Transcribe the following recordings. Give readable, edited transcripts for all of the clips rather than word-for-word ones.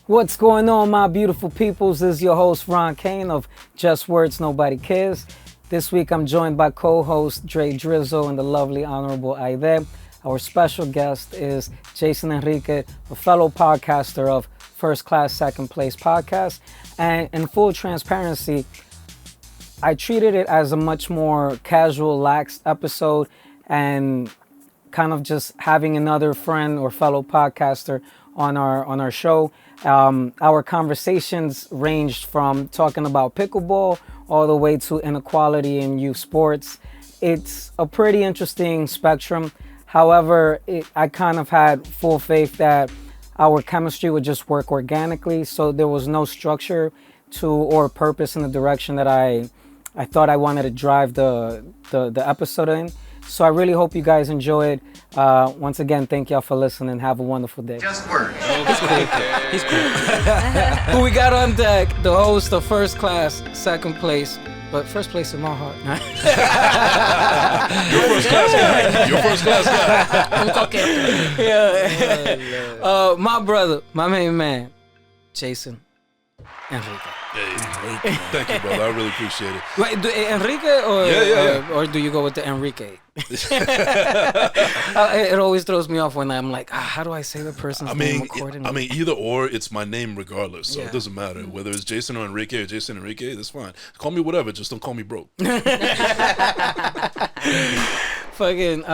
What's going on, my beautiful peoples? This is your host, Ron Kane of Just Words Nobody Cares. This week, I'm joined by co-host Dre Drizzo and the lovely Honorable Haydee. Our special guest is Jason Enrique, a fellow podcaster of First Class, Second Place podcast. And in full transparency, I treated it as a much more casual, lax episode and kind of just having another friend or fellow podcaster on our show. Our conversations ranged from talking about pickleball all the way to inequality in youth sports. It's a pretty interesting spectrum. However, I kind of had full faith that our chemistry would just work organically, so there was no structure to or purpose in the direction that I thought I wanted to drive the episode in. So I really hope you guys enjoy it. Once again, thank y'all for listening. Have a wonderful day. Just words. He's cool. Who we got on deck? The host of First Class, Second Place, but first place in my heart. You're first class guy. You're first class guy. Yeah. My brother, my main man, Jason Enrique. Hey, thank you, brother. I really appreciate it. Wait, Enrique or Yeah. or do you go with the Enrique? It always throws me off when I'm like, how do I say the person's name accordingly? I mean, either or, it's my name regardless, so it doesn't matter whether it's Jason or Enrique or Jason Enrique. That's fine. Call me whatever. Just don't call me broke. Fucking,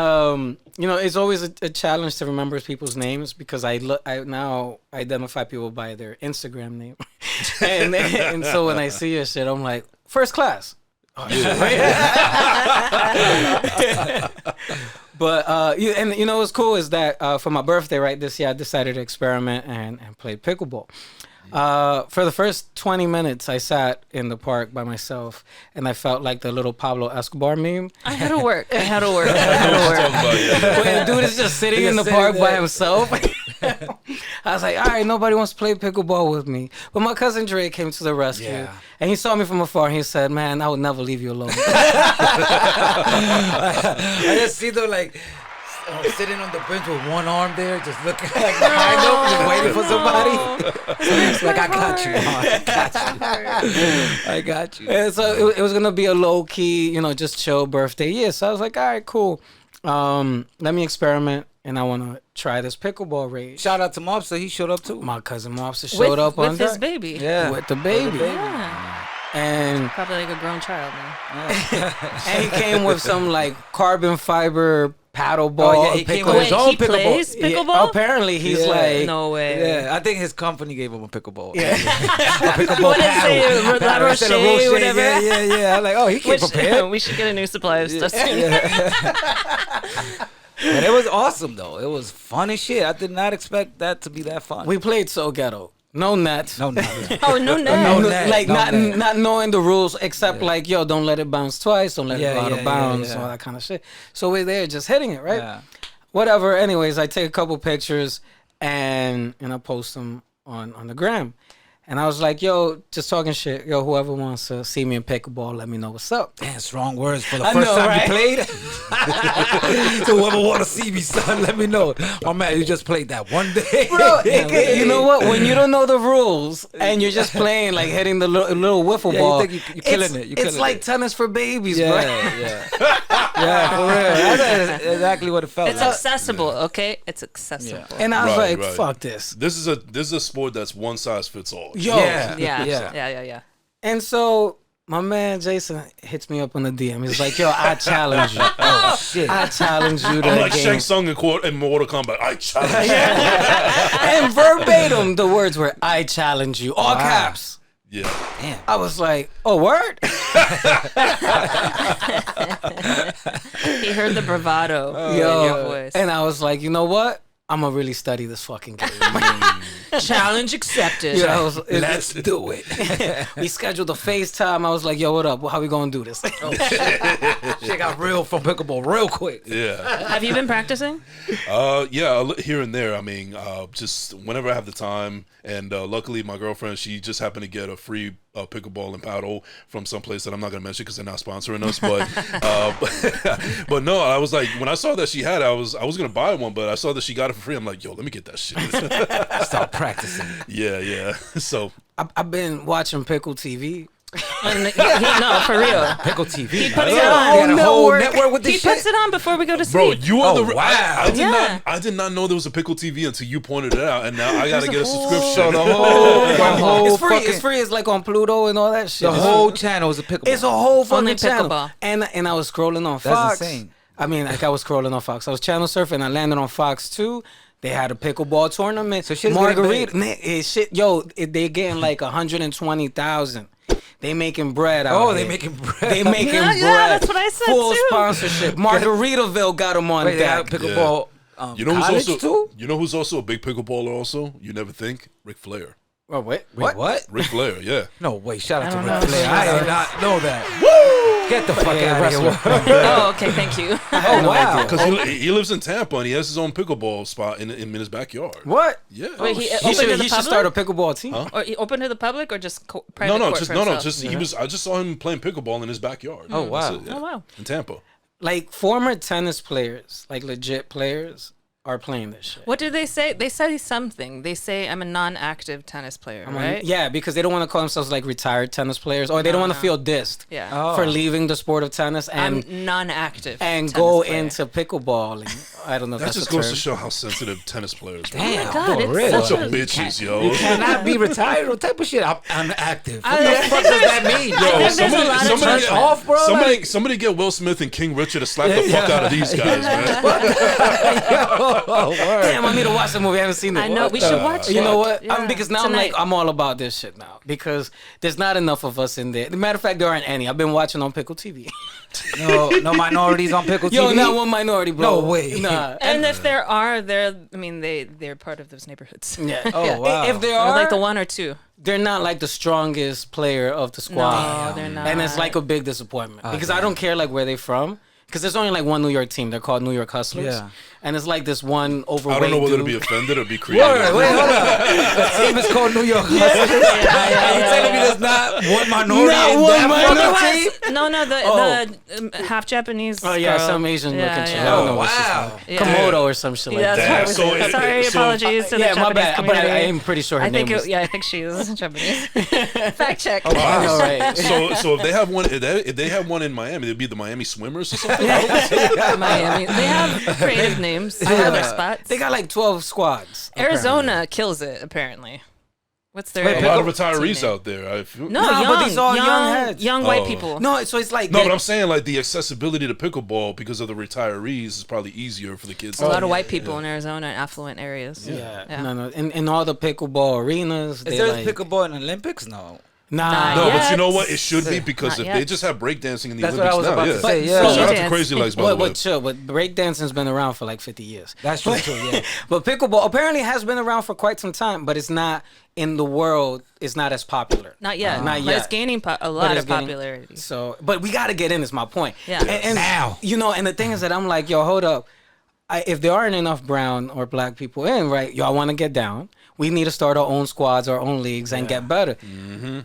it's always a challenge to remember people's names because I now identify people by their Instagram name, and so when I see your shit, I'm like, First Class. Oh, But what's cool is that for my birthday, right, this year I decided to experiment and play pickleball. For the first 20 minutes, I sat in the park by myself, and I felt like the little Pablo Escobar meme. I had to work. When the dude is just sitting in the park by himself. I was like, all right, nobody wants to play pickleball with me. But my cousin Dre came to the rescue, and he saw me from afar, and he said, man, I would never leave you alone. I just see them like sitting on the bench with one arm there, just looking like behind them, just waiting for somebody. It's like, I got you, I got you. And so it was gonna be a low key, just chill birthday. Yeah, so I was like, all right, cool. Let me experiment, and I want to try this pickleball rage. Shout out to Mobster, he showed up too. My cousin Mobster showed up on with his baby. Yeah, with the baby. Yeah. And probably like a grown child now. And he came with some like carbon fiber paddle ball. Oh, yeah, he came with his own pickleball. Plays pickleball? Yeah, apparently he's like, no way. Yeah, I think his company gave him a pickleball. Yeah. A pickleball What did it say? La Roche, whatever. Yeah. I'm like, oh, he came prepared. We should get a new supply of stuff soon. But it was awesome though. It was fun as shit. I did not expect that to be that fun. We played so ghetto. No net. No net. Oh, no net. No net. Like No not net. not knowing the rules except like, yo, don't let it bounce twice, don't let it go out of bounds, yeah. all that kind of shit. So we're there just hitting it, right? Yeah. Whatever. Anyways, I take a couple pictures and I post them on the gram. And I was like, yo, just talking shit. Yo, whoever wants to see me in pickleball, let me know what's up. Damn, strong words for the I first know, time right? you played. So whoever want to see me, son, let me know. Oh man, you just played that one day. Bro, you know what? When you don't know the rules and you're just playing, like hitting the little wiffle ball, you think you're killing it. It's like tennis for babies, bro. Yeah, for real. That's exactly what it felt It's like. accessible, okay? It's accessible. Yeah. And I was Right, like, right. fuck this. This is a sport that's one size fits all. Yo. Yeah. And so my man Jason hits me up on the DM. He's like, yo, I challenge you. Oh shit. I challenge you to I'm a like game. Shang Tsung in Mortal Kombat. I challenge you. And verbatim, the words were, I challenge you. All caps. Yeah. Damn. I was like, oh, word? He heard the bravado in your voice. And I was like, you know what? I'm going to really study this fucking game. Challenge accepted. Let's do it. We scheduled a FaceTime. I was like, yo, what up? How we going to do this? Shit got real from pickleball real quick. Yeah. Have you been practicing? Yeah, here and there. I mean, just whenever I have the time. And luckily, my girlfriend, she just happened to get a free pickleball and paddle from some place that I'm not gonna mention because they're not sponsoring us. But no, I was like, when I saw that she had it, I was gonna buy one, but I saw that she got it for free. I'm like, yo, let me get that shit. Start practicing. Yeah. So I've been watching Pickle TV. No, for real. Pickle TV. He puts it They on. got a whole network with He this puts shit. it on before we go to bro, sleep. you are Oh, the wow. I did not know there was a Pickle TV until you pointed it out, and now I gotta get a subscription. So the whole It's free. fucking, It's free. It's like on Pluto and all that shit. the whole channel is a pickleball. It's a whole fucking Only channel. pickleball. And I was scrolling on That's Fox. insane. I mean, like I was scrolling on Fox. I was channel surfing. I landed on Fox 2. They had a pickleball tournament. So shit's getting Margarita. big. Man, shit, yo, they getting like 120,000. They making bread out Oh, here. they making bread. They making Yeah, bread. that's what I said, Full too. sponsorship. Margaritaville got them on Wait, they have deck. pickleball. You know who's college also too? you know who's also a big pickleballer also? You never think? Ric Flair. Oh, wait. Wait, what? Ric Flair, yeah. No, wait. Shout out to don't Ric know. Flair. I did not know that. Get the fuck out of here. Oh, okay, thank you. Oh, wow. Because he lives in Tampa and he has his own pickleball spot in his backyard. What? Yeah. Wait, He open to should, the he should public? start a pickleball team. Huh? Or open to the public or just private court for himself? just he was. I just saw him playing pickleball in his backyard. Oh, wow. That's it, yeah. Oh, wow. In Tampa. Like former tennis players, like legit players, are playing this shit. What do they say? They say something. They say I'm a non-active tennis player, right? Yeah, because they don't want to call themselves like retired tennis players, or they don't want to feel dissed Yeah. Oh. for leaving the sport of tennis and I'm non-active. and tennis go player. into pickleball. And, I don't know if That that's just a goes term. to show how sensitive tennis players are. Damn. Oh my God, for it's real. Bunch such of a- bitches, yo. You cannot be retired. What type of shit? I'm active. What I the think fuck does that mean? I think there's a lot of somebody, judgment. off, bro. somebody get Will Smith and King Richard to slap the fuck out of these guys, man. Oh, word. Damn, I need to watch the movie. I haven't seen it. I know. We should watch it. You know what? Yeah, Because now tonight. I'm all about this shit now because there's not enough of us in there. Matter of fact, there aren't any. I've been watching on Pickle TV. No minorities on Pickle TV. Yo, not one minority, bro. No way. Nah. And if there are, they're part of those neighborhoods. Yeah. Oh, wow. If there Or are, like the one or two. they're not like the strongest player of the squad. No, they're not. And it's like a big disappointment because I don't care like where they're from. Because there's only like one New York team. They're called New York Hustlers. Yeah. And it's like this one overweight I don't know whether to dude. be offended or be creative. Word, wait, hold up. The team is called New York Hustlers. Are you telling me there's not one minority Not in one that minority? fucking team? No, Oh. the half Japanese. Oh yeah, girl. some Asian looking Yeah, chick. yeah. I don't know Oh, what she's wow. like. Yeah. Komodo or some shit like Yeah, that. that's Damn, what I was so Sorry, it- so- apologies to the Yeah, Japanese my bad. But community. I am pretty sure her I name think was. I think she is Japanese. Fact check. I know, right? So if they have one, if they have one in Miami, it'd be the Miami Swimmers or something. Miami. They have creative names. They have their spots. They got like 12 squads. Arizona kills it apparently. What's their A lot of team retirees name? out there. I feel. No, Nah, young, but these all young heads. young white Oh. people. No, so it's like No, but I'm saying like the accessibility to pickleball because of the retirees is probably easier for the kids. a lot of white people in Arizona in affluent areas. yeah. No. In all the pickleball arenas, Is they there like, pickleball in the Olympics? No. Nah. No, but you know Yet. what? It should be because Not if they yet. just have breakdancing in the That's what I Olympics was now, about yeah. to say. But- Yeah. so- Shout out to Dance. Crazy Legs, by the way. But chill, but breakdancing's been around for like 50 years. That's true, too, yeah. But pickleball apparently has been around for quite some time, but it's not in the world. It's not as popular. Not yet. Not But yet. it's gaining a But lot it's of getting- popularity. So, but we got to get in. Is my point. Yeah. And Now. you know, and the thing is that I'm like, yo, hold up. If there aren't enough brown or black people in, right? Y'all want to get down. We need to start our own squads, our own leagues, and get better.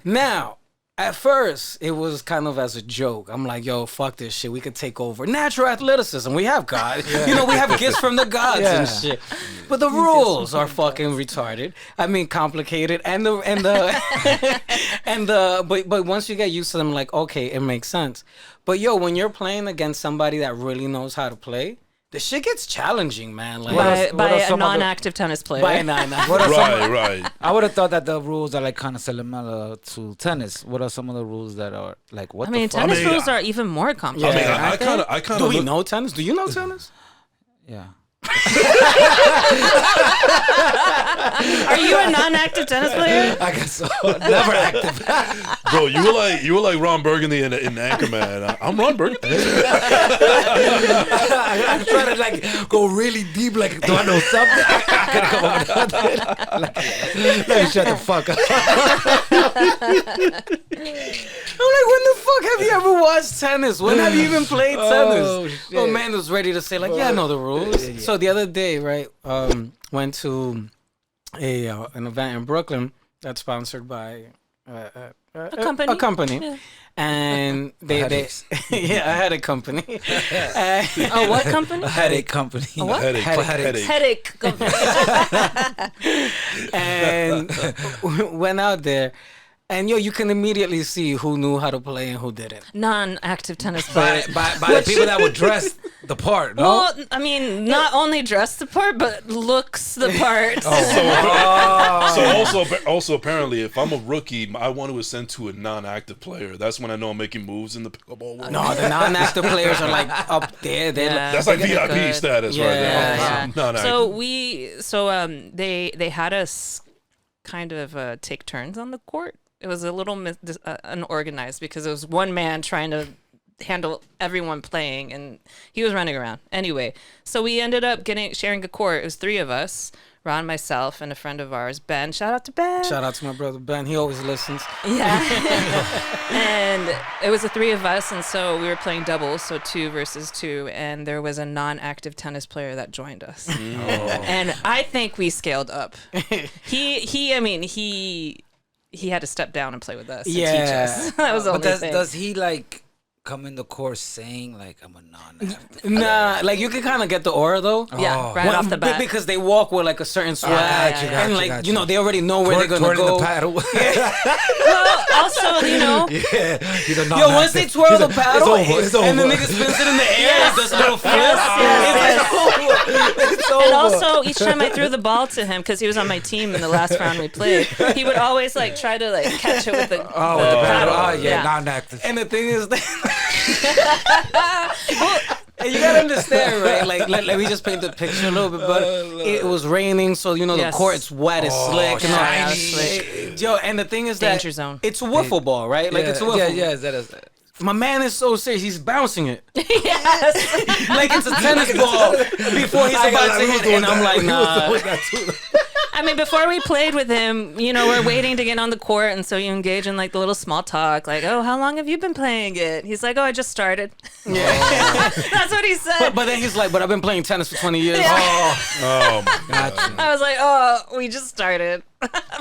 Now. At first, it was kind of as a joke. I'm like, yo, fuck this shit. We could take over. Natural athleticism. We have God. You know, we have gifts from the gods and shit. But the rules are fucking retarded. I mean, complicated. And but once you get used to them, like, okay, it makes sense. But yo, when you're playing against somebody that really knows how to play, the shit gets challenging, man. Like, By are a some of the- non-active tennis player. by nine. Right. I would have thought that the rules are like kind of similar to tennis. What are some of the rules that are like what I mean, the fuck? tennis I mean, rules are even more I complicated. mean, I aren't they? kind of. Do we know tennis? Do you know tennis? Yeah. Are you a non-active tennis player? I guess so. Never active. Bro, you were like Ron Burgundy in Anchorman. I'm Ron Burgundy. I'm trying to like go really deep. Like, do I know something? I could come up with nothing. Like, let me shut the fuck up. I'm like, when the fuck have you ever watched tennis? When have you even played Oh, tennis? shit. Oh, man was ready to say, like, yeah, I know the rules. So the other day, right, went to an event in Brooklyn that's sponsored by a company. A company. Yeah. And they yeah, I had a company. Oh, what company? A headache company. A what? Headache. Headache company. And went out there. And you can immediately see who knew how to play and who didn't. Non-active tennis players. By the people that would dress the part, no? Well, I mean, not only dress the part, but looks the part. So also apparently, if I'm a rookie, I want to ascend to a non-active player. That's when I know I'm making moves in the pickleball world. No, the non-active players are like up there. That's like VIP good. status right there. Non-active. So they had us kind of take turns on the court. It was a little unorganized because it was one man trying to handle everyone playing, and he was running around. Anyway, so we ended up sharing a court. It was 3 of us, Ron, myself, and a friend of ours, Ben. Shout out to Ben. Shout out to my brother Ben. He always listens. Yeah. And it was the 3 of us, and so we were playing doubles, so 2 versus 2, and there was a non-active tennis player that joined us. And I think we scaled up. He had to step down and play with us and teach us. That was the only thing. Does he like come in the course saying like I'm a non-active? Nah, like you can kind of get the aura though. Yeah, right off the bat. Because they walk with like a certain swag, and like got you know they already know where they're gonna go. The paddle. Well, also, you know, Yeah, he's a Yo, once they twirl the paddle, it's over. and the nigga spins it in the air, Yes. it does a little flip. It's over. and also each time I threw the ball to him, because he was on my team in the last round we played, he would always like try to like catch it with the with the paddle. Oh yeah, Yeah. non-active. And the thing is, and you gotta understand, right? Like, let me just paint the picture a little bit. But it was raining, so you know Yes. the court's wet, it's slick, and all. yeah, it's slick. Yo, and the thing is Danger that zone. it's a wiffle ball, right? Like it's a wiffle. Yeah, that is. My man is so serious; he's bouncing it Yes. like it's a tennis ball before he's about to hit, and I'm like, nah. I mean, before we played with him, you know, we're waiting to get on the court, and so you engage in like the little small talk, like, "Oh, how long have you been playing it?" He's like, "Oh, I just started." Yeah. That's what he said. But then he's like, "But I've been playing tennis for 20 years." Yeah. Oh my God. I was like, "Oh, we just started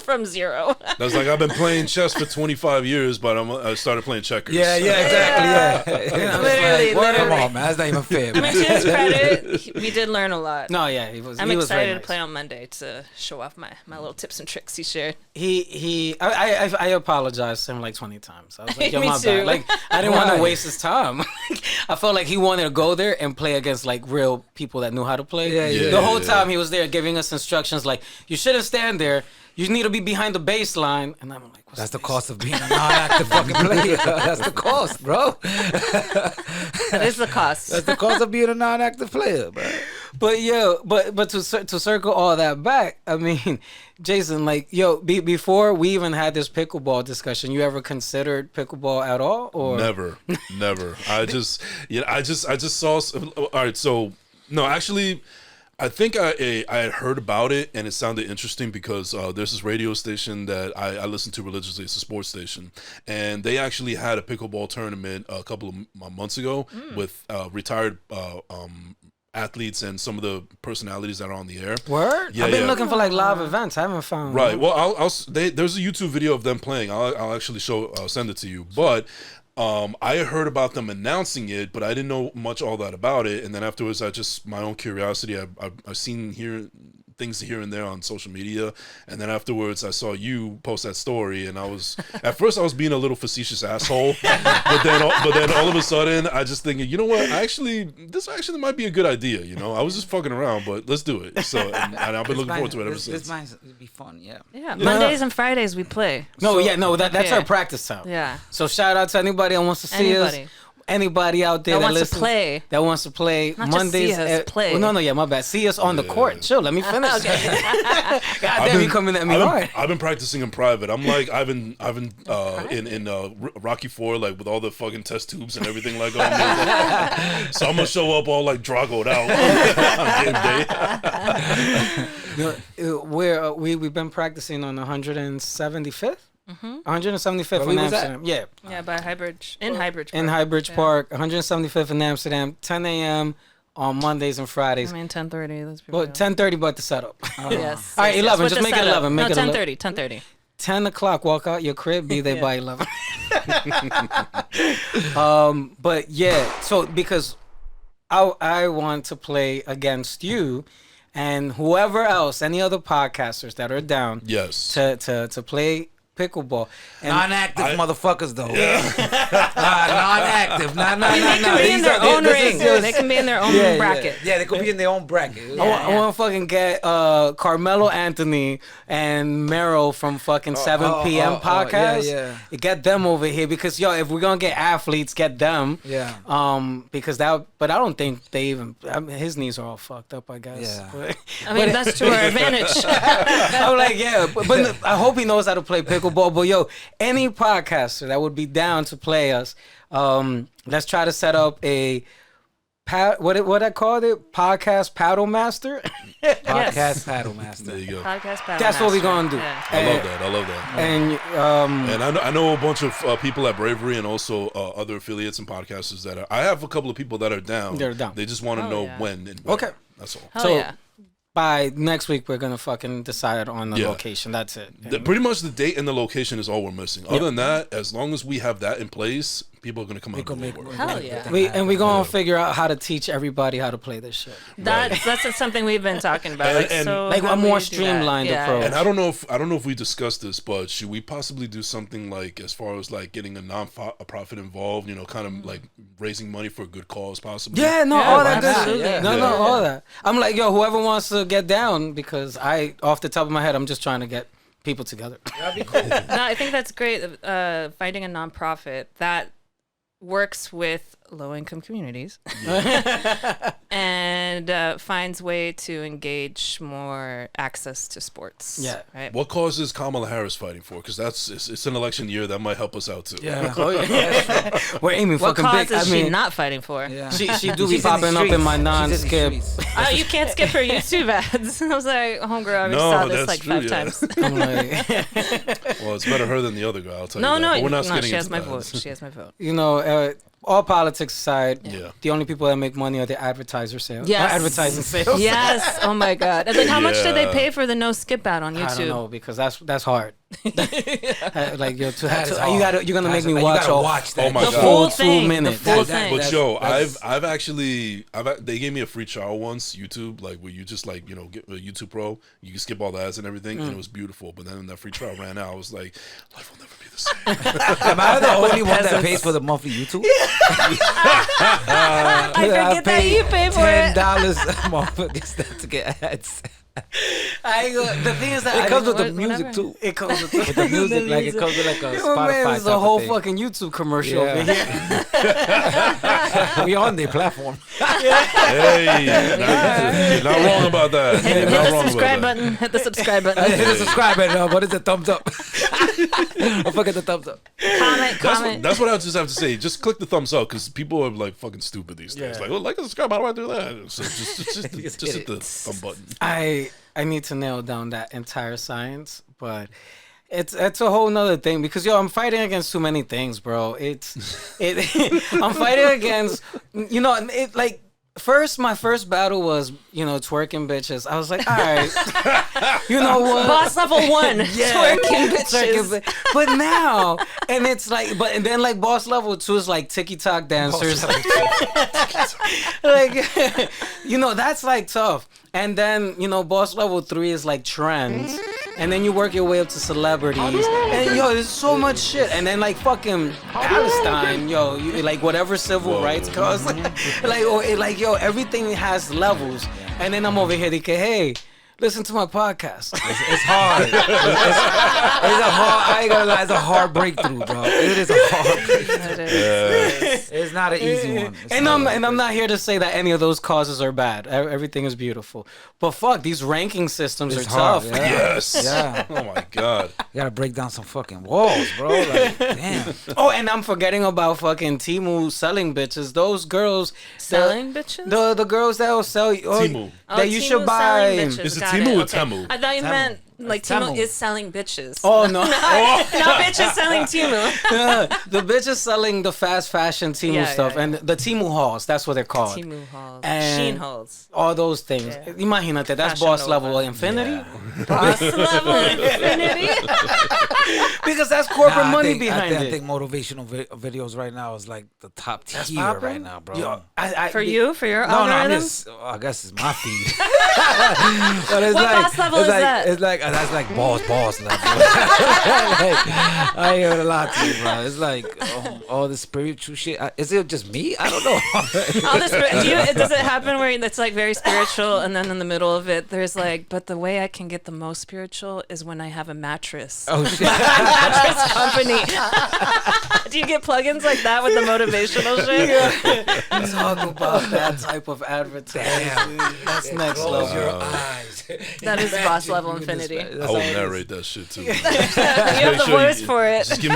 from 0." That's like I've been playing chess for 25 years, but I started playing checkers. Yeah, exactly. Yeah. Literally. Come on, man. That's not even fair. I mean, to his credit, we did learn a lot. No, yeah, he was. I'm he was very excited nice. to play on Monday to show off my little tips and tricks he shared. I apologized to him like 20 times. I was like, yo, Me my too. bad. Like, I didn't want Why? to waste his time. I felt like he wanted to go there and play against like real people that knew how to play. Yeah. The whole time he was there giving us instructions like, you shouldn't stand there. You need to be behind the baseline. And I'm like, what's That's the cost of being a non-active fucking player. That's the cost, bro. That is the cost. That's the cost of being a non-active player, bro. But yo, but to circle all that back, I mean, Jason, like yo, before we even had this pickleball discussion, you ever considered pickleball at all, or Never. I just saw. All right, so no, actually, I think I had heard about it and it sounded interesting because there's this radio station that I listen to religiously. It's a sports station, and they actually had a pickleball tournament a couple of months ago with retired athletes and some of the personalities that are on the air. Word? Yeah, I've been yeah. looking for like live events. I haven't found Right. one. Well, there's a YouTube video of them playing. I'll actually send it to you. But I heard about them announcing it, but I didn't know much all that about it. And then afterwards, my own curiosity, I've seen things here and there on social media, and then afterwards I saw you post that story, and at first I was being a little facetious asshole, but then all of a sudden I just thinking, you know what, this actually might be a good idea. You know, I was just fucking around, but let's do it. So and I've been looking forward to it ever since. This might be fun, yeah. Yeah, Mondays and Fridays we play. That's yeah. our practice time. Yeah. So shout out to anybody that wants to see us. Anybody out there That wants to listens, play. that wants to play Not just Mondays. see us play. No, yeah, my bad. See us on the court. Chill, let me finish. God damn, you coming at me hard. I've been practicing in private. I'm like I've been in Rocky IV, like with all the fucking test tubes and everything like on me. So I'm gonna show up all like Drago'd out on game day. We've been practicing on 175th. 175th Where in was that? Amsterdam. Yeah. Yeah, by Highbridge. In Highbridge Park. In Highbridge Park, 175th in Amsterdam, 10 a.m. on Mondays and Fridays. I mean, 10:30. Let's be Well, real. 10:30, but the setup. Yes. All right, yes, 11. with Just the make it setup. 11. Make no, it 10:30. 10:30. 10 o'clock, walk out your crib, be there by 11. But yeah, so because I want to play against you and whoever else, any other podcasters that are down to play pickleball. And non-active motherfuckers though. Non-active. No. They can be in their own ring. They can be in their own bracket. Yeah, they could be in their own bracket. I want to fucking get Carmelo Anthony and Meryl from fucking 7 p.m. podcast. Get them over here because if we're gonna get athletes, get them. Yeah. Because but I don't think they even. His knees are all fucked up, I guess. Yeah. But, That's to our advantage. I'm like, but I hope he knows how to play pickleball. But any podcaster that would be down to play us, let's try to set up a what I called it, podcast paddle master. Podcast paddle master. There you go. Podcast paddle That's what we're gonna do. Yeah. I love that. And I know a bunch of people at Bravery and also other affiliates and podcasters that are. I have a couple of people that are down. They're down. They just want to know when and where. Okay. That's all. Oh, yeah. By next week, we're gonna fucking decide on the location. That's it. Pretty much the date and the location is all we're missing. Other than that, as long as we have that in place, people are gonna come out and make work. Hell yeah. We're gonna figure out how to teach everybody how to play this shit. That's something we've been talking about. And like a more streamlined approach. And I don't know if we discussed this, but should we possibly do something like as far as like getting a non-profit involved? Kind of like raising money for a good cause, possibly. Yeah, all that good absolutely. shit. No, all that. I'm like, whoever wants to get down, because off the top of my head, I'm just trying to get people together. That'd be cool. No, I think that's great. Finding a nonprofit that works with low-income communities and finds way to engage more access to sports. Yeah. Right. What cause is Kamala Harris fighting for? Because it's an election year that might help us out too. Yeah. We're aiming What fucking cause big. is she not fighting for? Yeah. She do be popping up in my non-skip. Oh, you can't skip her YouTube ads. I was like, homegirl, I already saw this like 5 times. I'm like, Well, it's better her than the other guy. I'll tell No, you that. But we're not no, getting she has into my that. vote. She has my vote. all politics aside, Yeah. the only people that make money are the advertiser sales. Yes. Advertising sales. Yes. Oh my God. And then how much did they Yeah. pay for the no skip ad on I don't YouTube? know, because that's hard. Like you're That is hard. you're gonna make me You watch gotta all watch that. Oh my The God. full full thing. 2 minutes. The full That- thing. But that's- they gave me a free trial once, YouTube, like where you just like, get a YouTube Pro, you can skip all the ads and everything, and it was beautiful. But then that free trial ran out. I was like, life will never be the same. Am I the only one that pays for the monthly YouTube? I forget that you pay for it. $10 a month to get ads. The thing is that It comes with the Whatever. music too. it comes with With the music, like it comes with like a Man, Spotify there's a type whole of thing. fucking YouTube commercial over Yeah. here. We on their platform. Hey, you're not wrong about that. You're Hit not the wrong subscribe about that. button. Hit the subscribe button. Hit the subscribe button. What is the thumbs up? Don't forget the thumbs up. Comment. That's what I just have to say. Just click the thumbs up because people are like fucking stupid these days. Yeah. Like, like and subscribe. How do I do that? So just Just hit hit the it. thumb button. I need to nail down that entire science, but it's a whole nother thing because I'm fighting against too many things, bro. I'm fighting against my first battle was, twerking bitches. I was like, all right, you know what? Boss level 1. Twerking bitches. But now, and it's like, and then like boss level 2 is like TikTok dancers. Like, that's like tough. And then, boss level 3 is like trends. And then you work your way up to celebrities. And there's so much shit. And then like fucking Palestine, you, like whatever civil rights cause. Everything has levels. And then I'm over here thinking, hey, listen to my podcast. It's hard. It's a hard. I ain't gonna lie. It's a hard breakthrough, bro. It is a hard breakthrough. It's not an easy one. I'm not here to say that any of those causes are bad. Everything is beautiful. But fuck, these ranking systems It's are hard, tough. yeah. Yes. Yeah. Oh my God. You gotta break down some fucking walls, bro. Like, damn. Oh, and I'm forgetting about fucking Temu selling bitches. Those girls Selling bitches? The girls that will sell Temu. that you Temu should buy. selling bitches. Is it Got Temu or okay. Temu? I thought you meant like Temu Temu. is selling bitches. Oh no. No bitches selling Temu. The bitches selling the fast fashion Temu stuff and the Temu hauls. That's what they're called. Temu halls. And Sheen halls. all those things. Yeah. Imagínate, that's Fashion boss Nova. level infinity. Boss level infinity. Because that's corporate money I behind I it. think motivational videos right now is like the top tier poppin'? right now, bro. Yo, For your No, I'm algorithm? just. I guess it's my feed. But it's What boss level is that? It's like that's like boss level. Like, I hear it a lot too, bro. It's like all the spiritual shit. Is it just me? I don't know. All this, does it happen where it's like very spiritual, and then in the middle of it, there's like, but the way I can get the most spiritual is when I have a mattress. Oh shit! Mattress company. Do you get plugins like that with the motivational shit? Talk about that type of advertising. That's next Close level. your eyes. That is boss level infinity. I will narrate that shit too. You have the voice for it. Just give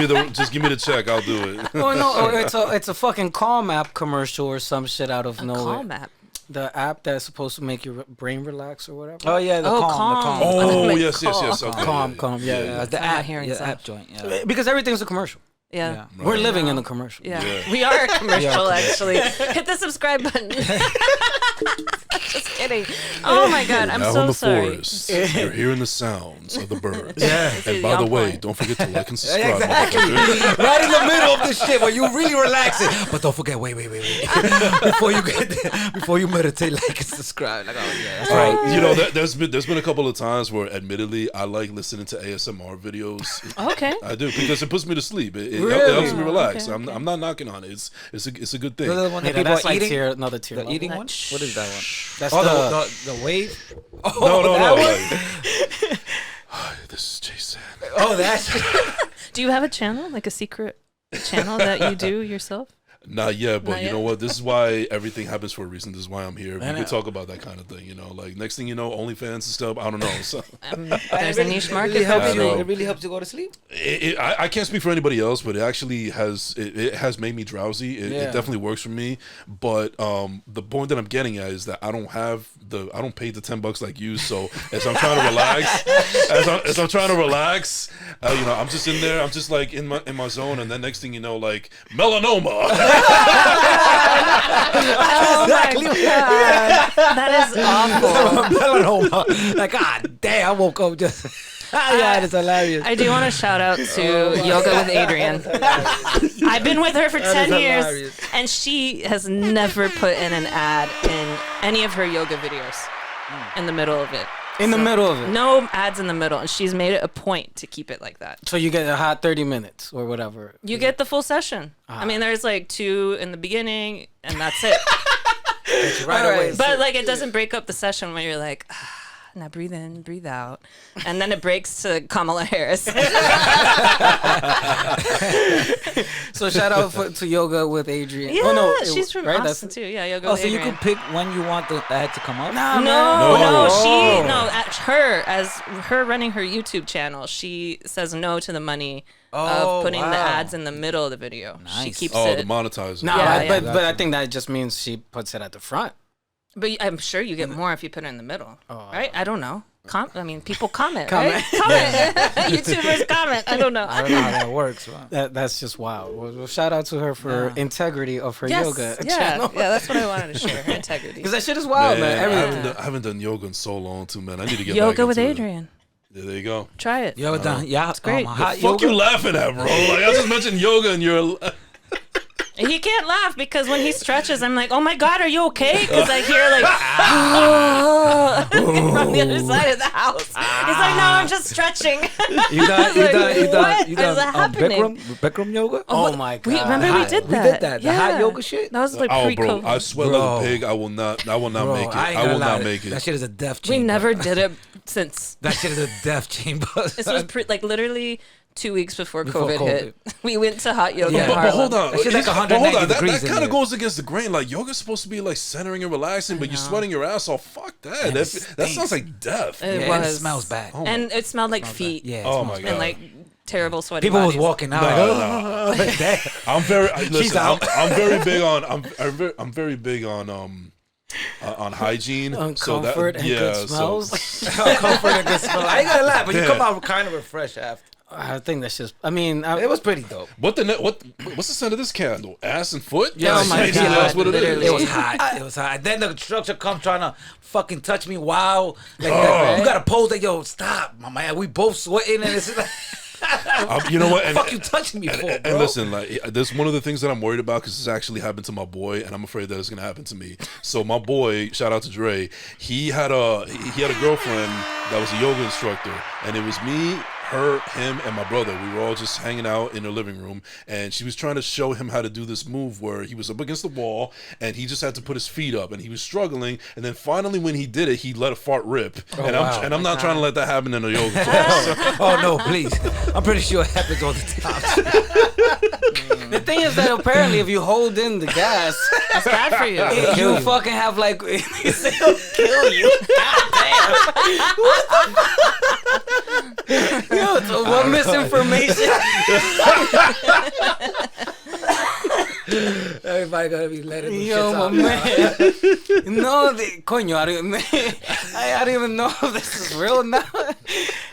me the check. I'll do it. Oh no, or it's a fucking Calm app commercial or some shit out of nowhere. Call map. The app that's supposed to make your brain relax or whatever. Oh yeah, the Oh, calm. Calm. Oh Like yes. call. Okay, Calm, yeah. Yeah, the I'm not app, hearing yeah, stuff. app joint. Yeah. Because everything's a commercial. Yeah. Yeah. We're living in a commercial. Yeah. Yeah. We are a commercial, actually. Hit the subscribe button. Just kidding. Oh my God, I'm Now so in the sorry. forest, you're hearing the sounds of the birds. Yeah. And by the On way, point. don't forget to like and subscribe. Exactly. motherfucker. Right in the middle of the shit where you really relaxing. But don't forget, wait. before you get there, before you meditate, like and subscribe. Like, oh yeah, that's right. You know, there's been a couple of times where, admittedly, I like listening to ASMR videos. Okay. I do because it puts me to sleep. It Really? helps me relax. Okay, I'm not knocking on it. It's a good thing. Those are the one that Yeah, people that's are like eating. another tier The level. eating one. What is that one? That's Oh, the wave. No. that one? Like, hi, this is Jason. Oh, that's. Do you have a channel, like a secret channel that you do yourself? Not yet, but Not you yet? know what? This is why everything happens for a reason. This is why I'm here. We I know. could talk about that kind of thing, you know. Like next thing you know, OnlyFans and stuff. I don't know. So There's a niche market Really for helps you. everything. It really helps you go to sleep. I can't speak for anybody else, but it actually has made me drowsy. It Yeah. definitely works for me. But the point that I'm getting at is that I don't pay the $10 like you. So as I'm trying to relax, as I'm trying to relax, you know, I'm just in there. I'm just like in my zone, and then next thing you know, like melanoma. Oh my God. That is awful. Melanoma. Like, God damn, I woke up just. Yeah, it's hilarious. I do want to shout out to Yoga with Adriene. I've been with her for 10 years, hilarious. and she has never put in an ad in any of her yoga videos in the middle of it. In the middle of it. No ads in the middle, and she's made it a point to keep it like that. So you get a hot 30 minutes or whatever. You get the full session. I mean, there's like 2 in the beginning, and that's it. Right away. But like, it doesn't break up the session where you're like, now breathe in, breathe out, and then it breaks to Kamala Harris. So shout out to Yoga with Adriene. Yeah, oh, no, she's from right? Austin too. Yeah, Yoga Oh, with so you Adriene. can pick when you want the ad to come up? Nah, No, man. as her running her YouTube channel, she says no to the money Oh, of putting the wow. ads in the middle of the video. She Nice. keeps Oh, it. the monetizer. Nah, Yeah, yeah. but I think that just means she puts it at the front. But I'm sure you get more if you put it in the middle, right? I don't know. People comment, Comment. right? Comment. YouTubers comment. I don't know. I don't know how that works. Wow. That's just wild. Well, shout out to her for integrity of her Yes, yoga yeah, channel. yeah, that's what I wanted to share. Her integrity. Because that shit is wild, man. Man, Everything. I haven't done yoga in so long too, man. I need to get Yoga back with into it. Adriene. Yeah, there you go. Try it. You ever done? Yeah, it's great. hot Fuck yoga? you laughing at, bro. Like I just mentioned yoga and you're. He can't laugh because when he stretches, I'm like, oh my God, are you okay? Because I hear like, from the other side of the house. He's like, no, I'm just stretching. You done What is happening? Bikram yoga? Oh my God. Remember we did We that. did that. The hot yoga shit? That was like Oh, bro, pre-COVID. I sweat Bro. like a pig. I will not Bro, make it. I ain't I gonna will lie. not make That it. shit is a death We chamber. never did it since. That shit is a death chamber. This was like literally 2 weeks before Before COVID hit. We went to hot yoga. Yeah. in But Harlem. hold on, That shit's like But 190 that degrees in kind there. of goes against the grain. Like yoga's supposed to be like centering and relaxing, but you're sweating your ass off. Fuck that. And it That stinks. sounds like death. It Yeah, and it was. smells bad. Oh And it smelled like feet. Yeah. it Oh smells my bad. God. And like terrible sweaty People was bodies. walking out No, like, like that. I'm very listen. out. I'm very big on. I'm very big on hygiene. On so that, comfort and yeah, good smells. Comfort and good smell. I ain't gonna lie, but you Damn. come out kind of refreshed after. I think that's just. I mean, It was pretty dope. what's the scent of this candle? Ass and foot? Yeah, oh my Yeah, God, that's what it is. literally. It was hot. It was hot. Then the instructor come trying to fucking touch me. Wow. Like Oh. you gotta pose that, yo, stop, my man. We both sweating and it's like You know what? And, fuck you touching me for, bro? and listen, like, there's one of the things that I'm worried about because this actually happened to my boy, and I'm afraid that it's gonna happen to me. So my boy, shout out to Dre, he had a girlfriend that was a yoga instructor, and it was me, her, him, and my brother. We were all just hanging out in her living room, and she was trying to show him how to do this move where he was up against the wall, and he just had to put his feet up, and he was struggling, and then finally when he did it, he let a fart rip. I'm not trying to let that happen in a yoga class. Oh no, please! I'm pretty sure it happens all the time. The thing is that apparently if you hold in the gas, It's bad for you. you fucking have like it'll kill you. God damn. What the fuck? Yo, so what misinformation? Everybody gotta be letting them Yo, shits my out. man. No, coño, I don't even know if this is real now.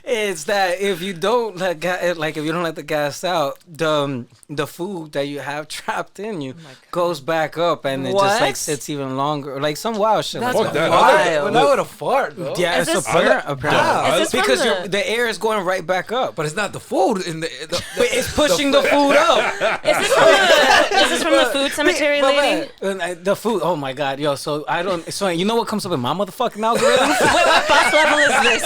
It's that if you don't let if you don't let the gas out, the food that you have trapped in you goes back up, and it just like sits even longer, like some wild shit. That's Fuck that. Well, not with a fart, though. Yeah, Is it's this- apparently Is this because from the air is going right back up, But it's not the food in the but it's pushing the food up. Is this from the food cemetery lady? The food. Oh my god, yo. So I don't. So you know what comes up in my motherfucking algorithm? What bus level is this?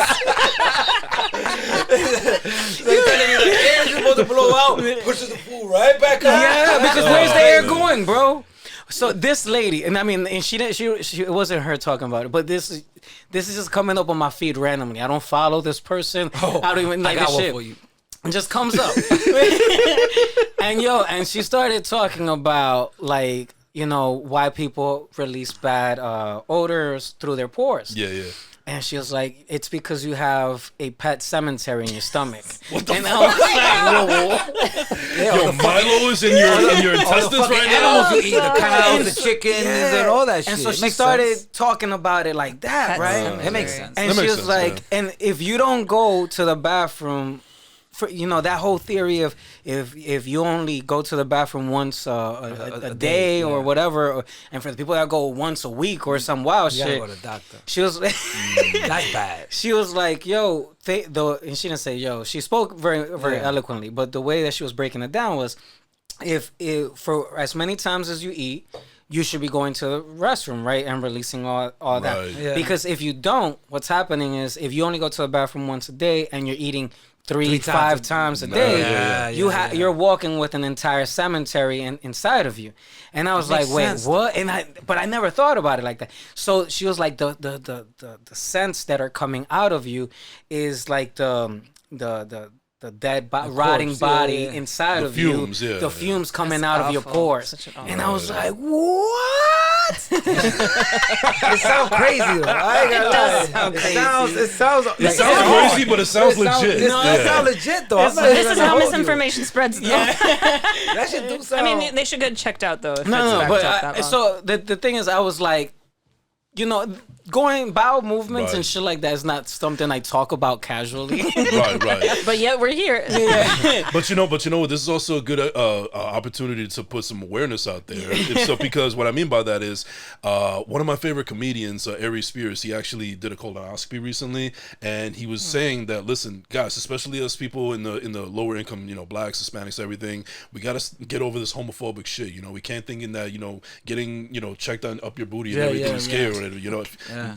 They're telling you the air is supposed to blow out, pushes the food right back up. Yeah, because where's the air going, bro? So this lady, and I mean, and she didn't. She it wasn't her talking about it, but this is just coming up on my feed randomly. I don't follow this person. Oh, I don't even like I got this one shit. for you. It just comes up. And she started talking about like, you know, why people release bad odors through their pores. Yeah. And she was like, it's because you have a pet cemetery in your stomach. What the and fuck? I was like, whoa. Yo, Milo is in your All the intestines fucking right now. animals you eat, the cows, the chickens, and all that shit. And so It she makes started sense. talking about it like that, Pet right? cemetery. It makes sense. And That she makes was sense, like, and if you don't go to the bathroom, for, you know, that whole theory of if you only go to the bathroom once a day or whatever, and for the people that go once a week or some wild You gotta shit, go to the doctor. she was That's bad. she was like, yo, and she didn't say yo. She spoke very eloquently, but the way that she was breaking it down was, if for as many times as you eat, you should be going to the restroom, right, and releasing all that. Right. Yeah. Because if you don't, what's happening is if you only go to the bathroom once a day and you're eating 5 times a day, you're walking with an entire cemetery inside of you. And I was like, wait, sense. what? But I never thought about it like that. So she was like, the scents that are coming out of you is like the dead rotting body inside of fumes, you. yeah. The fumes coming That's out of your awful. pores. Such an And I awful- was like, what? It sounds crazy though. I ain't gonna lie. does sound It crazy. sounds. It sounds. It like, sounds hard. crazy, but it sounds legit. No, it sounds legit though. I'm not This even is gonna how hold you. misinformation spreads, though. That shit do I sound. mean, they should get checked out, though. If No, it's but backed up that long. so the thing is, I was like, you know, going bowel movements and Right. shit like that is not something I talk about casually. Right. But yet we're here. But you know what? This is also a good opportunity to put some awareness out there. So, because what I mean by that is, one of my favorite comedians, Ari Spears, he actually did a colonoscopy recently, and he was saying that, listen, guys, especially us people in the lower income, you know, blacks, Hispanics, everything, we gotta get over this homophobic shit. You know, we can't think in that, you know, getting, you know, checked on up your booty and everything is scary. You know,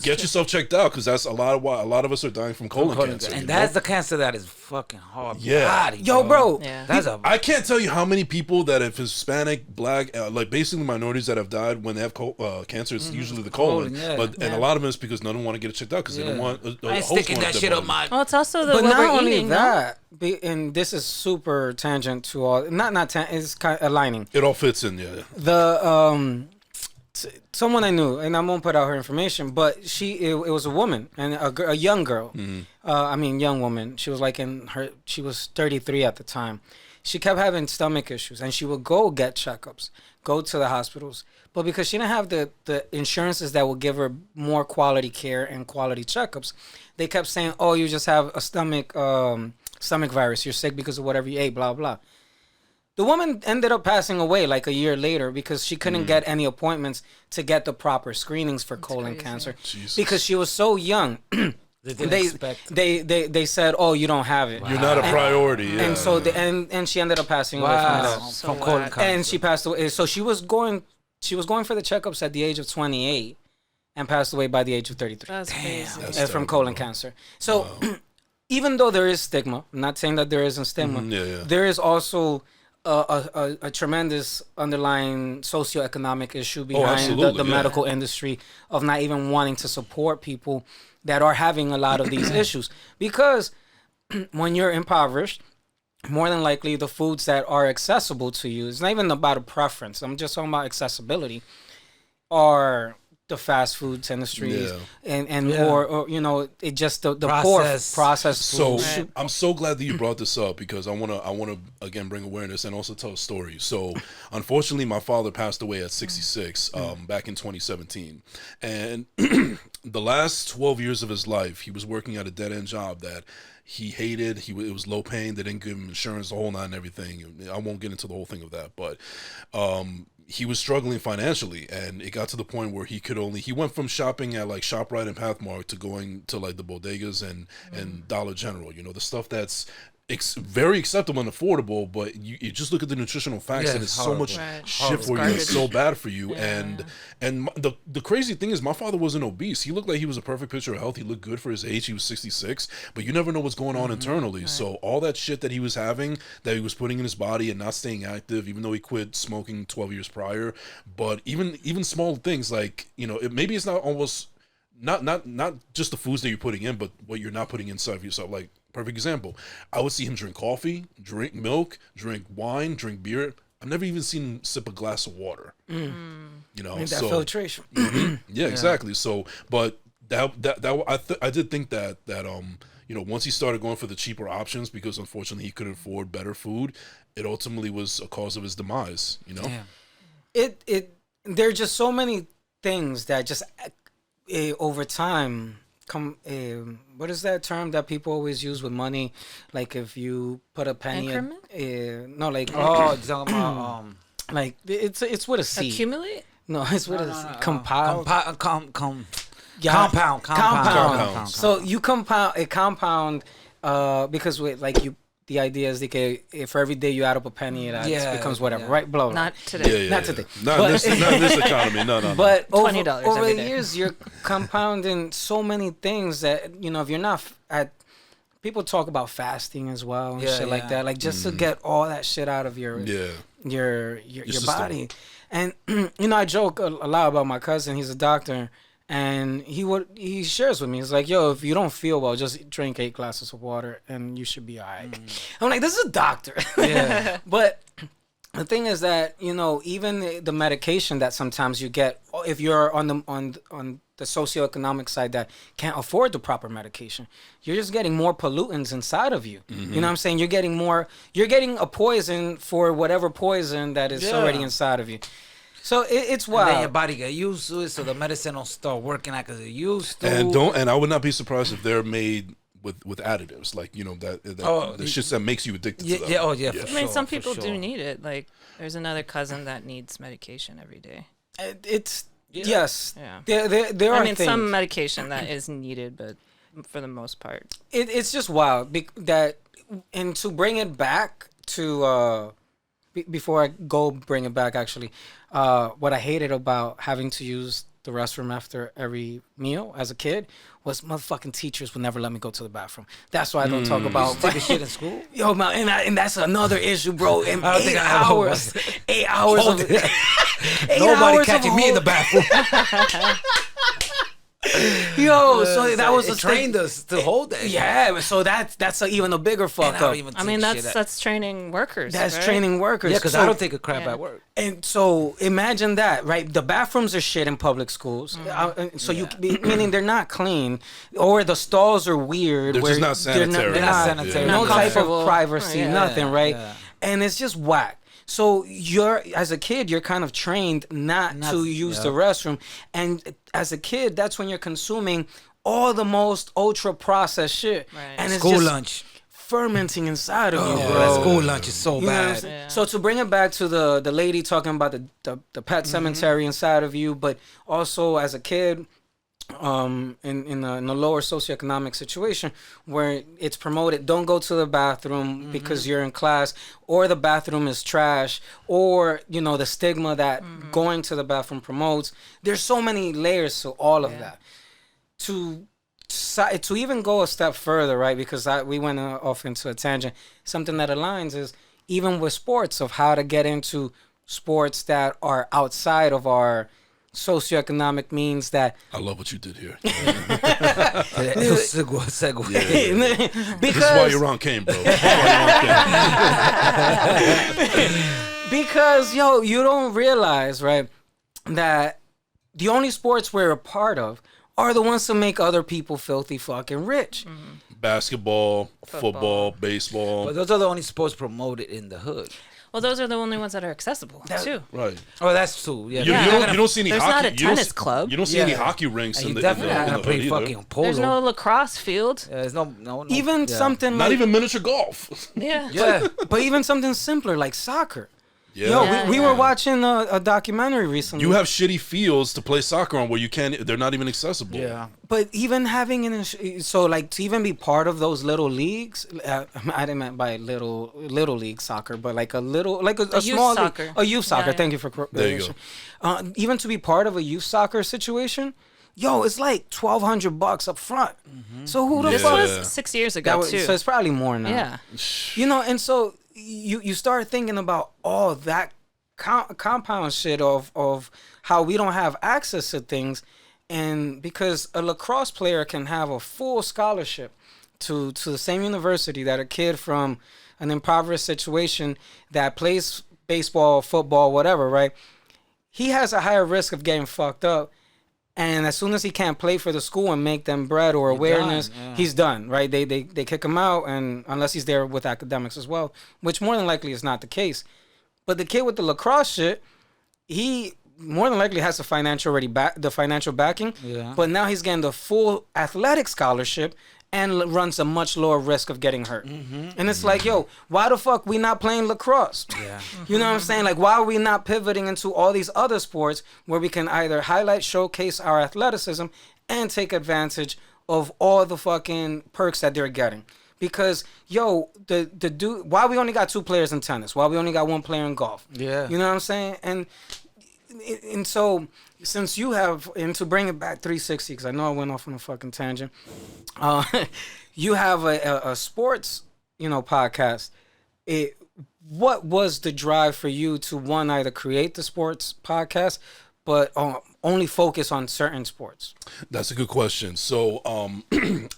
get yourself checked out, because that's a lot of why a lot of us are dying from colon cancer. And you that's know? the cancer that is fucking hard. Yeah. Body, Yo, bro. Yeah. That's a. I can't tell you how many people that have Hispanic, black, like basically minorities that have died when they have cancer. It's usually the colon, yeah. and a lot of them is because none of them want to get it checked out because they don't want. I ain't sticking that shit up my. Well, it's also the But what not we're only eating, no? that, and this is super tangent to all. It's kind of aligning. It all fits in, yeah. The someone I knew, and I won't put out her information, but it was a woman and a young girl. Young woman. She was like she was 33 at the time. She kept having stomach issues, and she would go get checkups, go to the hospitals. But because she didn't have the insurances that would give her more quality care and quality checkups, they kept saying, "Oh, you just have a stomach virus. You're sick because of whatever you ate." Blah blah. The woman ended up passing away like a year later because she couldn't get any appointments to get the proper screenings for colon cancer Jesus. because she was so young. They didn't they, expect. they said, oh, you don't have it. You're not a priority. Yeah. And so and she ended up passing away from Wow, that. So from colon whack. cancer. And she passed away. So she was going for the checkups at the age of 28 and passed away by the age of 33. That's crazy. That's From terrible, colon bro. cancer. So even though there is stigma, I'm not saying that there isn't stigma, Yeah. there is also a tremendous underlying socioeconomic issue behind absolutely, the yeah. medical industry of not even wanting to support people that are having a lot of these issues. Because when you're impoverished, more than likely the foods that are accessible to you, it's not even about a preference, I'm just talking about accessibility, are the fast foods industries and Yeah. or you know, it just the Processed. poor processed So foods. Right. I'm so glad that you brought this up because I wanna again bring awareness and also tell a story. So unfortunately, my father passed away at 66 back in 2017, and the last 12 years of his life, he was working at a dead end job that he hated. It was low paying. They didn't give him insurance, the whole nine and everything. I won't get into the whole thing of that, but he was struggling financially, and it got to the point where he went from shopping at like ShopRite and Pathmark to going to like the bodegas and Dollar General, you know, the stuff that's very acceptable and affordable, but you just look at the nutritional facts Yeah, and it's so much Right. shit for you, Garbage. it's so bad for you. And the crazy thing is, my father wasn't obese. He looked like he was a perfect picture of health. He looked good for his age. He was 66, but you never know what's going on internally. So all that shit that he was having, that he was putting in his body and not staying active, even though he quit smoking 12 years prior, but even small things like, you know, maybe it's not almost not just the foods that you're putting in, but what you're not putting inside of yourself. Like, perfect example, I would see him drink coffee, drink milk, drink wine, drink beer. I've never even seen him sip a glass of water. You know, That so filtration. yeah, exactly. So, but I did think that you know, once he started going for the cheaper options, because unfortunately he couldn't afford better food, it ultimately was a cause of his demise. You know, There are just so many things that just over time come. What is that term that people always use with money? Like if you put a penny, Increment? no, like Oh, you're talking about like it's with a C. Accumulate? No, it's with a C. Compile. Yeah. Compound. So you compound because the idea is for every day you add up a penny, it becomes whatever, right? Blah, blah. Not today. Not today. Not in this economy. No. But $20 over every the day. years, you're compounding so many things that, you know, if you're not people talk about fasting as well and shit like that, like just to get all that shit out of your system. body. And you know, I joke a lot about my cousin. He's a doctor, and he shares with me. He's like, yo, if you don't feel well, just drink 8 glasses of water and you should be all right. I'm like, this is a doctor. Yeah. But the thing is that, you know, even the medication that sometimes you get, if you're on the socioeconomic side that can't afford the proper medication, you're just getting more pollutants inside of you. You know what I'm saying? You're getting a poison for whatever poison that is already inside of you. So it's wild. And then your body get used to it, so the medicine don't start working like it used to. And I would not be surprised if they're made with additives, like, you know, the shit that makes you addicted to them. I mean, some people do need it. Like, there's another cousin that needs medication every day. Yes. Yeah. There are I mean, things. some medication that is needed, but for the most part. It's just wild and to bring it back to before I bring it back, actually, what I hated about having to use the restroom after every meal as a kid was motherfucking teachers would never let me go to the bathroom. That's why I don't talk about Take a shit in school. Yo, man, and that's another issue, bro. In I don't think 8 I have hours, 8 hours of Nobody catching me in the bathroom. Yo, so that was it a trained us to hold that. Yeah, so that's even a bigger fuck up. I mean, that's training workers. That's right? training workers. Yeah, because So- I don't take a crap at work. And so imagine that, right? The bathrooms are shit in public schools. Meaning they're not clean, or the stalls are weird. They're just not sanitary. They're not sanitary. No Not type of comfortable. privacy, Yeah, nothing, right? yeah. And it's just whack. So as a kid, you're kind of trained not to use the restroom. And as a kid, that's when you're consuming all the most ultra processed shit. Right. And it's School just lunch. fermenting inside of you, Oh, bro. that school lunch is so You know what I'm bad. saying? So to bring it back to the lady talking about the pet cemetery inside of you, but also as a kid, in a lower socioeconomic situation where it's promoted, don't go to the bathroom because you're in class, or the bathroom is trash, or the stigma that going to the bathroom promotes. There's so many layers to all of that. To even go a step further, right? Because we went off into a tangent. Something that aligns is even with sports, of how to get into sports that are outside of our socioeconomic means. That I love what you did here. Segue. Because This is why you're on Kane, bro. This is why you're on Kane. because you don't realize, right, that the only sports we're a part of are the ones to make other people filthy fucking rich. Basketball, football, baseball. But those are the only sports promoted in the hood. Well, those are the only ones that are accessible too. Right. Oh, that's true. Yeah. You don't see any There's hockey. not a tennis club. You don't see any hockey rinks And in you the definitely in not the play hood either. fucking polo. There's no lacrosse field. There's no. Even something Not like, even miniature golf. Yeah. Yeah. but even something simpler like soccer. Yeah. We were watching a documentary recently. You have shitty fields to play soccer on where you can't. They're not even accessible. Yeah. But even having so like to even be part of those little leagues, I didn't mean by little league soccer, but like a little, like a youth small soccer. league, a youth soccer. Yeah. Thank you for There you go. Even to be part of a youth soccer situation, it's like $1,200 up front. So who the This fuck? was 6 years ago too. So it's probably more now. Yeah. And so you start thinking about all that compound shit of how we don't have access to things. And because a lacrosse player can have a full scholarship to the same university that a kid from an impoverished situation that plays baseball, football, whatever, right? He has a higher risk of getting fucked up. And as soon as he can't play for the school and make them bread or awareness, he's done, right? They kick him out, and unless he's there with academics as well, which more than likely is not the case. But the kid with the lacrosse shit, he more than likely has the financial backing. Yeah. But now he's getting the full athletic scholarship and runs a much lower risk of getting hurt. And it's like, why the fuck we not playing lacrosse? Yeah. You know what I'm saying? Like, why are we not pivoting into all these other sports where we can either highlight, showcase our athleticism, and take advantage of all the fucking perks that they're getting? Because, the dude, why we only got 2 players in tennis? Why we only got 1 player in golf? Yeah. You know what I'm saying? And so, since you have, and to bring it back 360, because I know I went off on a fucking tangent, you have a sports, podcast. What was the drive for you to, one, either create the sports podcast, but only focus on certain sports? That's a good question. So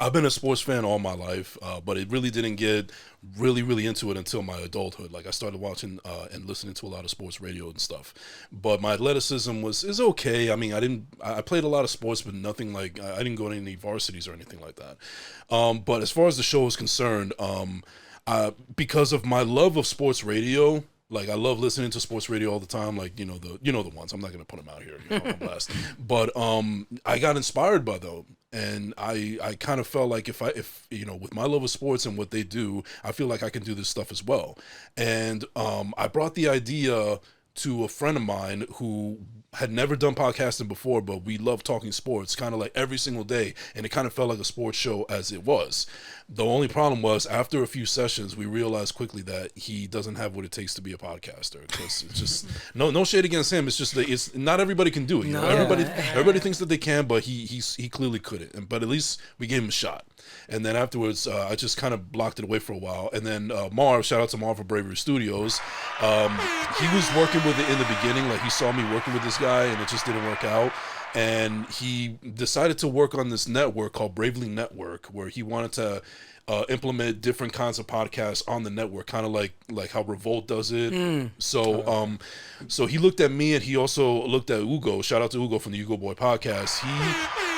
I've been a sports fan all my life, but it really didn't get really into it until my adulthood. Like I started watching and listening to a lot of sports radio and stuff. But my athleticism is okay. I mean, I played a lot of sports, but nothing like, I didn't go to any varsities or anything like that. But as far as the show is concerned, because of my love of sports radio, like I love listening to sports radio all the time, like the ones. I'm not gonna put them out here on blast. But I got inspired by them, and I kind of felt like if with my love of sports and what they do, I feel like I can do this stuff as well. And I brought the idea to a friend of mine who had never done podcasting before, but we love talking sports kind of like every single day, and it kind of felt like a sports show as it was. The only problem was after a few sessions, we realized quickly that he doesn't have what it takes to be a podcaster, because it's just no shade against him. It's just that it's not everybody can do it. Everybody thinks that they can, but he clearly couldn't. But at least we gave him a shot. And then afterwards, I just kind of blocked it away for a while. And then Marv, shout out to Marv for Bravery Studios. He was working with it in the beginning. Like he saw me working with this guy, and it just didn't work out. And he decided to work on this network called Bravely Network, where he wanted to implement different kinds of podcasts on the network, kind of like how Revolt does it. So he looked at me, and he also looked at Ugo. Shout out to Ugo from the Ugo Boy podcast.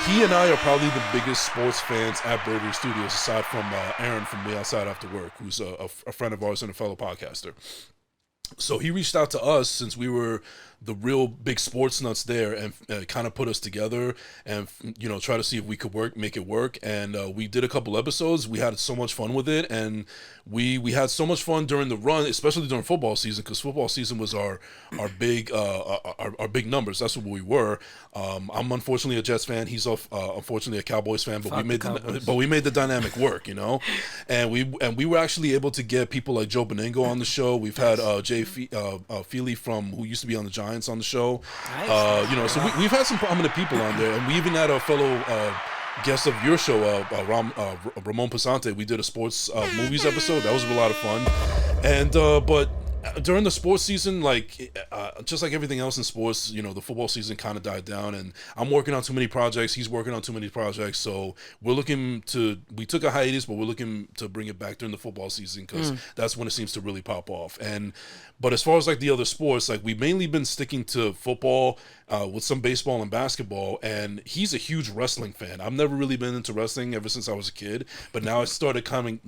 He and I are probably the biggest sports fans at Bravery Studios, aside from Aaron from Way Outside After Work, who's a friend of ours and a fellow podcaster. So he reached out to us since we were the real big sports nuts there, and kind of put us together and try to see if we could make it work. And we did a couple episodes. We had so much fun with it, and we had so much fun during the run, especially during football season, because football season was our big our big numbers. That's what we were. I'm unfortunately a Jets fan. He's unfortunately a Cowboys fan, but we made the dynamic work, and we were actually able to get people like Joe Beningo on the show. We've had Jay Feely from who used to be on the Giants on the show. Nice. So we've had some prominent people on there, and we even had a fellow guest of your show, Ramon Pasante. We did a sports movies episode. That was a lot of fun. And but during the sports season, just like everything else in sports, the football season kind of died down, and I'm working on too many projects. He's working on too many projects. So we took a hiatus, but we're looking to bring it back during the football season, because that's when it seems to really pop off. But as far as the other sports, we've mainly been sticking to football, with some baseball and basketball, and he's a huge wrestling fan. I've never really been into wrestling ever since I was a kid, but now I started coming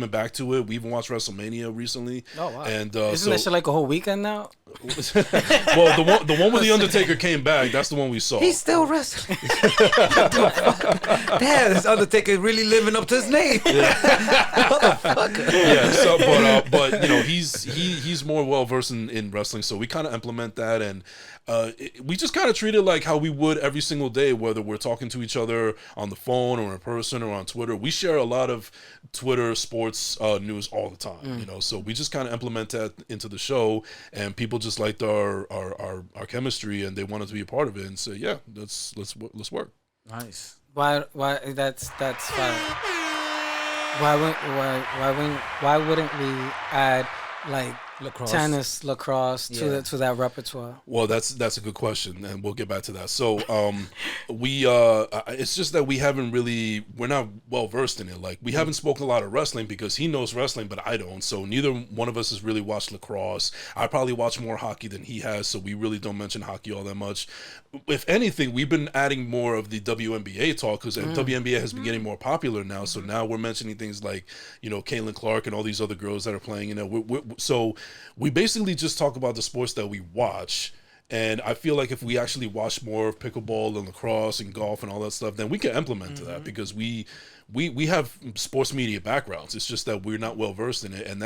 back to it. We even watched WrestleMania recently. Oh wow! And isn't that shit like a whole weekend now? Well, the one where the Undertaker came back, that's the one we saw. He's still wrestling. Damn, this Undertaker really living up to his name. Motherfucker. Yeah. So, but he's more well versed in wrestling, so we kind of implement that, and we just kind of treat it like how we would every single day, whether we're talking to each other on the phone or in person or on Twitter. We share a lot of Twitter sports news all the time, so we just kind of implement that into the show, and people just liked our chemistry, and they wanted to be a part of it, and say, yeah, let's work. Nice. Why that's fine. Why wouldn't we add Lacrosse. tennis, lacrosse to that repertoire? Well, that's a good question, and we'll get back to that. So, it's just that we're not well versed in it. We haven't spoken a lot of wrestling because he knows wrestling, but I don't. So neither one of us has really watched lacrosse. I probably watch more hockey than he has, so we really don't mention hockey all that much. If anything, we've been adding more of the WNBA talk, because WNBA has been getting more popular now. So now we're mentioning things like, Caitlin Clark and all these other girls that are playing. So we basically just talk about the sports that we watch. And I feel like if we actually watch more of pickleball and lacrosse and golf and all that stuff, then we can implement that, because we have sports media backgrounds. It's just that we're not well versed in it, and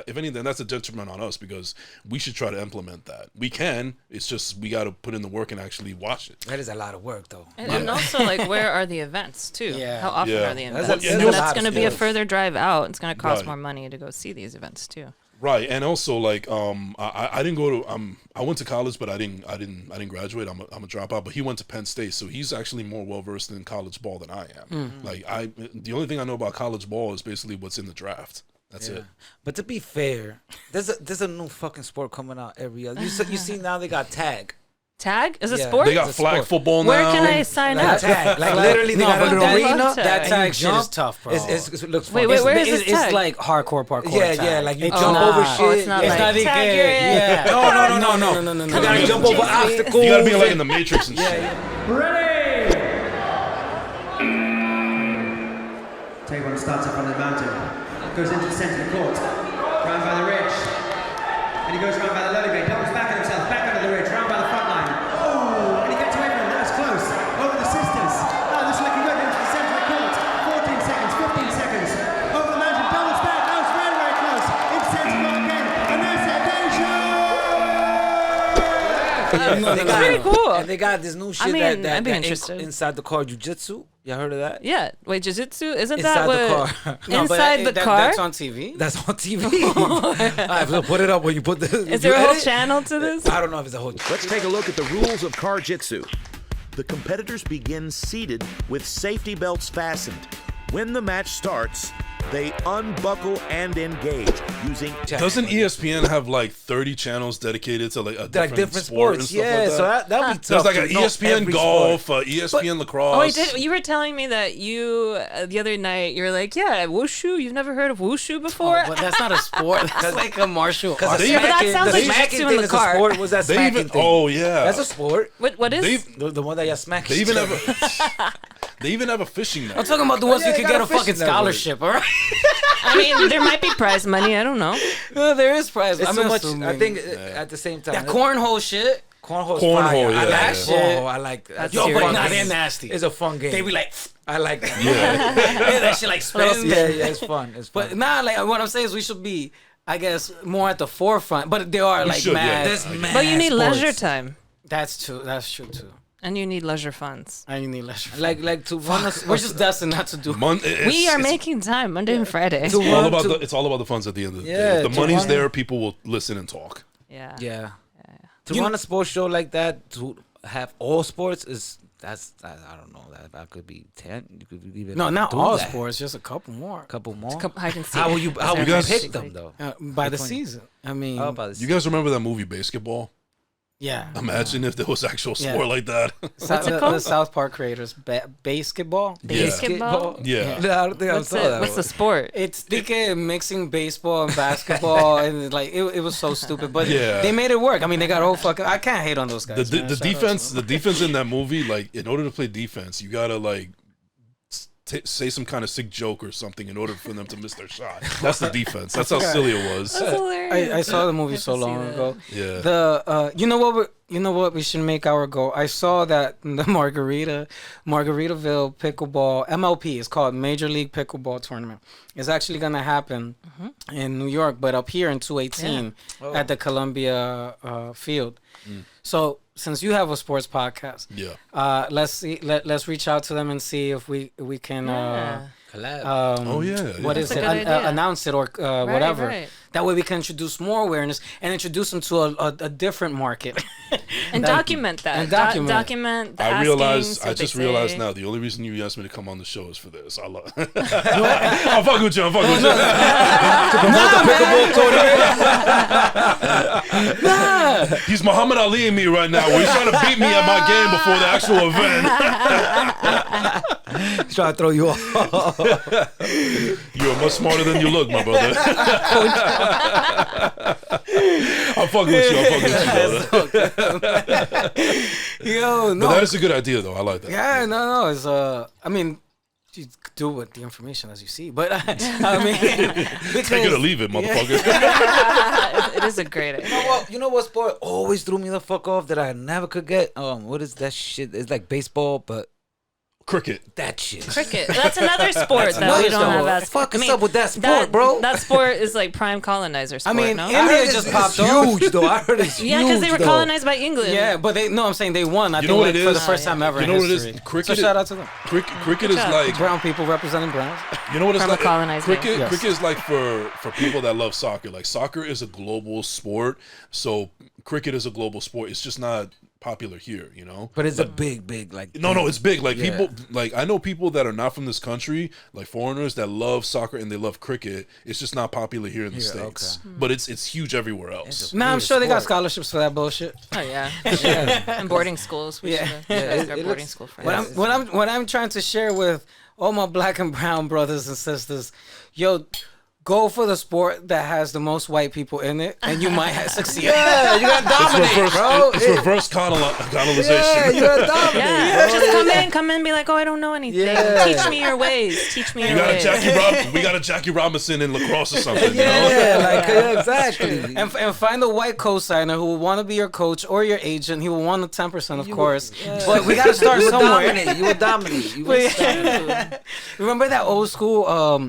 if anything, that's a detriment on us, because we should try to implement that. We can. It's just we got to put in the work and actually watch it. That is a lot of work, though. And also, where are the events, too? Yeah. How often are the events? That's going to be a further drive out. It's going to cost more money to go see these events, too. Right, and also I didn't go to I went to college, but I didn't graduate. I'm a dropout. But he went to Penn State, so he's actually more well versed in college ball than I am. The only thing I know about college ball is basically what's in the draft. That's it. But to be fair, there's a new fucking sport coming out every other. You see now they got tag. Tag is a Yeah. sport? They got flag football now. Where can I sign up? Tag. Literally, they got a little I love arena. tag. That tag you shit is jump. tough, bro. It looks fun. Wait, where is this It's tag? like hardcore parkour. Yeah, tag. you It's jump not- over shit. Oh, it's not It's like not even. tag, you're in. Yeah. No. You gotta jump over obstacles. You gotta be like in the Matrix and shit. Ready! Tell you what, it starts up on the mountain, goes into the centre of the court, round by the ridge, and he goes round by the lily bay, doubles back on himself, back under the ridge, round by the front line. Oh, and he gets away from him, that's close, over the sisters. Oh, this is looking good, into the centre of the court, 14 seconds, 15 seconds, over the mountain, doubles back, that was very, very close, into centre court again, and there's It's pretty cool. And they got this new shit I'd be that interested. inside the car, jiu-jitsu. You heard of that? Yeah. Wait, jiu-jitsu? Isn't Inside that the what? car. Inside the car? That's on TV. That's on TV. All right, so put it up when you put the. Is there a whole channel to this? I don't know if it's a whole. Let's take a look at the rules of car jitsu. The competitors begin seated with safety belts fastened. When the match starts, they unbuckle and engage using. Doesn't ESPN have 30 channels dedicated to a different sport and sports? stuff Yeah, like that? so that'd be tough. There's like an to know ESPN every golf, sport. ESPN lacrosse. Oh, wait, you were telling me that you the other night you were like, yeah, wushu. You've never heard of wushu before? But that's not a sport. That's like a martial art. They Yeah, but that even- sounds the like smacking jiu-jitsu in thing the is a car. sport. Was that They smacking even, thing? oh yeah, That's a sport. What is? They The one that y'all smack. they even have a they even have a fishing net. I'm talking about the ones Yeah, who they could got get a a fucking fishing network. scholarship, all right? I mean, there might be prize money. I don't know. No, there is prize. It's I'm so much. assuming. I think at the same time, that cornhole shit. cornhole's Cornhole, fire. yeah, I like yeah. That shit. Oh, I like that. That's Yo, serious. but nah, they're nasty. It's a fun game. They be like, I like that. Yeah. that shit like spins. Yeah, it's fun. It's fun. But nah, like what I'm saying is we should be, I guess, more at the forefront. But there are like should, yeah. mad. There's mad But you need sports. leisure time, That's true. That's true too. and you need leisure funds. And you need leisure. Like to run. We're just destined not to do. We are making time Monday and Friday. To all run about to- it's all about the funds at the end of the Yeah, day. If the to money's run- there, people will listen and talk. Yeah. Yeah. To run a sports show like that, to have all sports I don't know, that could be 10. You could even No, not do all that. sports. Just a couple more. Couple more. I can see. How will you guys- pick them though? By the Which one? season. I mean, How about You guys remember that movie Basketball? yeah. Imagine if there was actual Yeah. sport like that. What's it the called? South Park creators, basketball. Basketball. Yeah. No, I don't think What's I saw that. What's the one. sport? It's mixing baseball and basketball, and like it was so stupid, but Yeah. they made it work. I mean, they got a whole fucking. I can't hate on those guys. The man. Shout out to defense, them. the defense in that movie, like in order to play defense, you gotta like say some kind of sick joke or something in order for them to miss their shot. That's the defense. That's how silly it was. That's hilarious. I saw the movie so to see long that. ago. Yeah. The you know what we should make our goal. I saw that the Margaritaville Pickleball MLP is called Major League Pickleball Tournament. It's actually gonna happen in New York, but up here in 218 at the Columbia Field. So since you have a sports podcast, Yeah. let's reach out to them and see if we can. Collab. Oh yeah. What That's is a it? good idea. Announce it or whatever. right. That way we can introduce more awareness and introduce them to a different market. And document that. And document it. Document the I just they realized say. now the only reason you asked me to come on the show is for this. I love I'm fucking with you. I'm fucking with you. He's Muhammad Ali in me right now. He's trying to beat me at my game before the actual event. He's trying to throw you off. You're much smarter than you look, my brother. I'm fucking with you, brother. Yo, no. But that is a good idea, though. I like that. Yeah, no. It's I mean, you do with the information as you see, but I mean, because Take it or leave it, motherfucker. It is a great idea. You know what sport always threw me the fuck off that I never could get? What is that shit? It's like baseball, but Cricket. that shit. Cricket. That's another sport that another we don't have. sport. As, Fuck us up with that sport, bro. That sport is like prime colonizer sport. mean, no? India I heard just it's popped off. huge though. I heard it's Yeah, because they huge, were though. colonized by England. Yeah, but I'm saying they won. I You think know what like, it for the is? first time ever You know in what it history. is? Cricket So is- shout out to them. Cricket is job. like Brown people representing browns. You know what it's From a like? colonized Cricket, land. Yes. cricket is like for people that love soccer. Like soccer is a global sport, so cricket is a global sport. It's just not popular here, you know. But it's a big like. No, it's big. Like Yeah. people, like I know people that are not from this country, like foreigners that love soccer and they love cricket. It's just not popular here in the states, but it's huge everywhere else. Nah, I'm sure they got sport. scholarships for that bullshit. Oh yeah. And boarding schools. We Yeah. should Yeah, have our it boarding looks- school friends. What I'm trying to share with all my black and brown brothers and sisters, yo, go for the sport that has the most white people in it, and you might succeed. Yeah, you gotta dominate, bro. It's reverse colonization. Yeah, you gotta dominate. Yeah, bro. just come in, and be like, oh, I don't know anything. Yeah. Teach me your ways. Teach me You your got a ways. we got a Jackie Robinson in lacrosse or something. You know? Yeah, like exactly. And find a white co-signer who will want to be your coach or your agent. He will want the 10%, of course. But we got to start You would somewhere. dominate. You would dominate. You would dominate. Remember that old school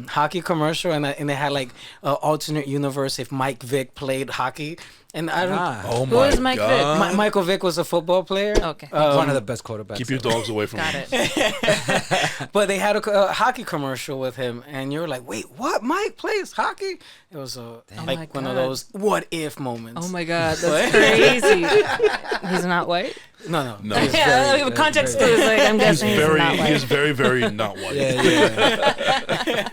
hockey commercial, and they had like alternate universe if Mike Vick played hockey, and I don't. Nah. Oh Who my is Mike Vick? god! Michael Vick was a football player. Okay. One of the best quarterbacks. Keep your ever. dogs away from Got me. it. But they had a hockey commercial with him, and you're like, wait, what? Mike plays hockey? It was my like one of God. those what if moments. Oh my God, that's crazy. He's not white. No. No, Yeah, context clues. Like I'm guessing he's not he white. is very not white. Yeah.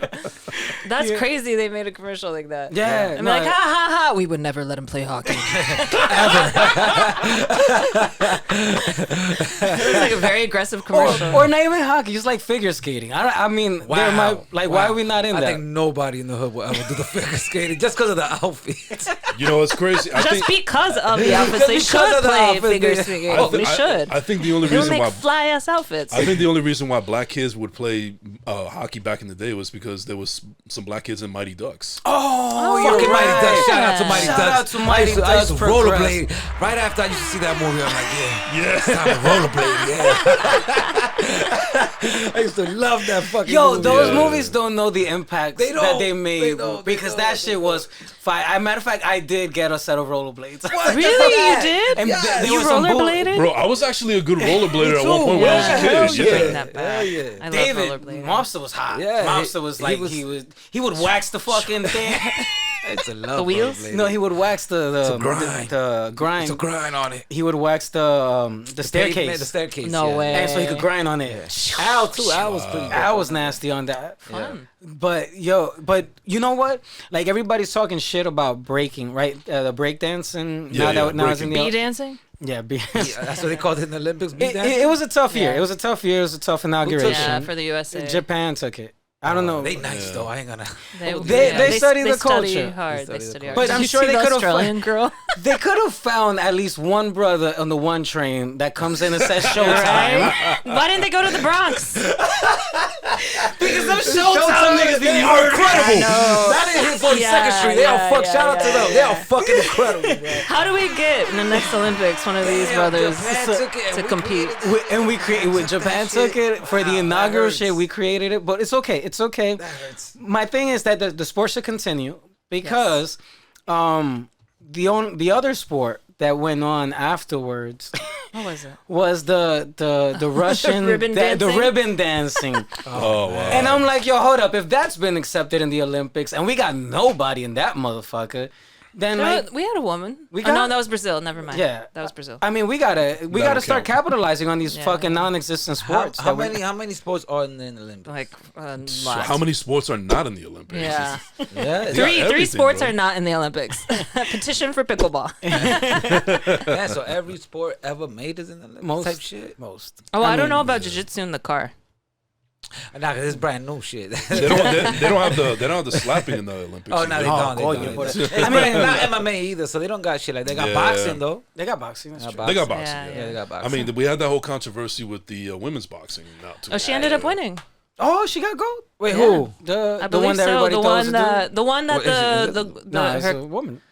That's crazy. They made a commercial like that. Yeah, I'm no, like, ha ha ha. We would never let him play hockey. It was like a very aggressive commercial. Or not even hockey, just like figure skating. I mean, there might, why are we not in I that? think nobody in the hood will ever do the figure skating just because of the outfit. You know, it's crazy. I Just think because of the outfits, they Because should of the play outfits, figure yeah. skating. I We should. I think the only They'll reason make why fly ass outfits. I think the only reason why black kids would play hockey back in the day was because there was some black kids in Mighty Ducks. Oh, Fucking you're Mighty right. Ducks. Shout out to Mighty Shout Ducks. out to Mighty I used to Ducks rollerblade. Right after I used to see that movie, I'm like, it's time to rollerblade. I used to love that fucking Yo, movie. those movies don't know the impact They that don't. they made They don't. because that shit was fire. As a matter of fact, I did get a set of rollerblades. What? Really? You did? And Yes. there You was some rollerbladed? Bro, I was actually a good rollerblader at too. one point when I was a Hell kid. yeah. Yeah. Bring that back. Hell yeah. I love David, rollerblading. Mobster was hot. Yeah, Mobster he- was he like was- he would wax the fucking thing. It's a love The wheels? rollerblade. No, he would wax the grind. the grind. It's a grind on it. He would wax the staircase. Pavement, the staircase. No yeah. way. And so he could grind on it. Al too. Al was pretty. I was nasty on that. Fun. But you know what? Like everybody's talking shit about breaking, right? The breakdancing. Yeah, yeah, now it's in the Bee dancing? yeah. Yeah, that's what they called it in the Olympics. It was a tough year. Yeah. It was a tough year. It was a tough inauguration. Yeah, for the USA. Japan took it. I don't know. They nice though. I ain't gonna. They study the study culture. hard. They They study study the hard. But Did I'm you sure see they the could've Australian girl. They could have found at least one brother on the one train that comes in and says Showtime. Why didn't they go to the Bronx? Because them Showtime niggas be incredible. Not in here 42nd Street. They all fuck. Shout out to them. They all fucking incredible. Man. How do we get in the next Olympics one of these Damn, brothers Japan took it and to we compete? And we created when Japan took it for the Wow, inaugural that shit. hurts. We created it, but it's okay. It's okay. That hurts. My thing is that the sport should continue because the other sport that went on afterwards What was it? was the Russian ribbon the dancing? ribbon dancing. Oh, wow. And I'm like, yo, hold up. If that's been accepted in the Olympics and we got nobody in that motherfucker, then like We had a woman. We Oh, no, got- that was Brazil. Never mind. Yeah. That was Brazil. I mean, we gotta That'll start count. capitalizing on these Yeah. fucking non-existent sports. How that we- many sports are in the Olympics? Like a So lot. how many sports are not in the Olympics? Yeah. Yeah, Three everything, sports bro. are not in the Olympics. Petition for pickleball. yeah. So every sport ever made is in the Olympics. Most Type shit. most. Oh, I don't mean, know about jiu-jitsu in the car. Nah, 'cause it's brand new shit. They don't have the slapping in the Olympics. Oh, no, they either. don't. They coño, don't. por It's eso. I mean, not MMA either, so they don't got shit like they got Yeah. boxing though. They got boxing. That's Yeah, true. They got boxing. Yeah, Yeah, they got I boxing. mean, we had that whole controversy with the women's boxing. Now too. Oh, she ended up winning. Oh, she got gold. Wait, Yeah. who? The I the believe one that so. everybody The thought was one a dude. that the one that What is it? the No, it's her. a woman.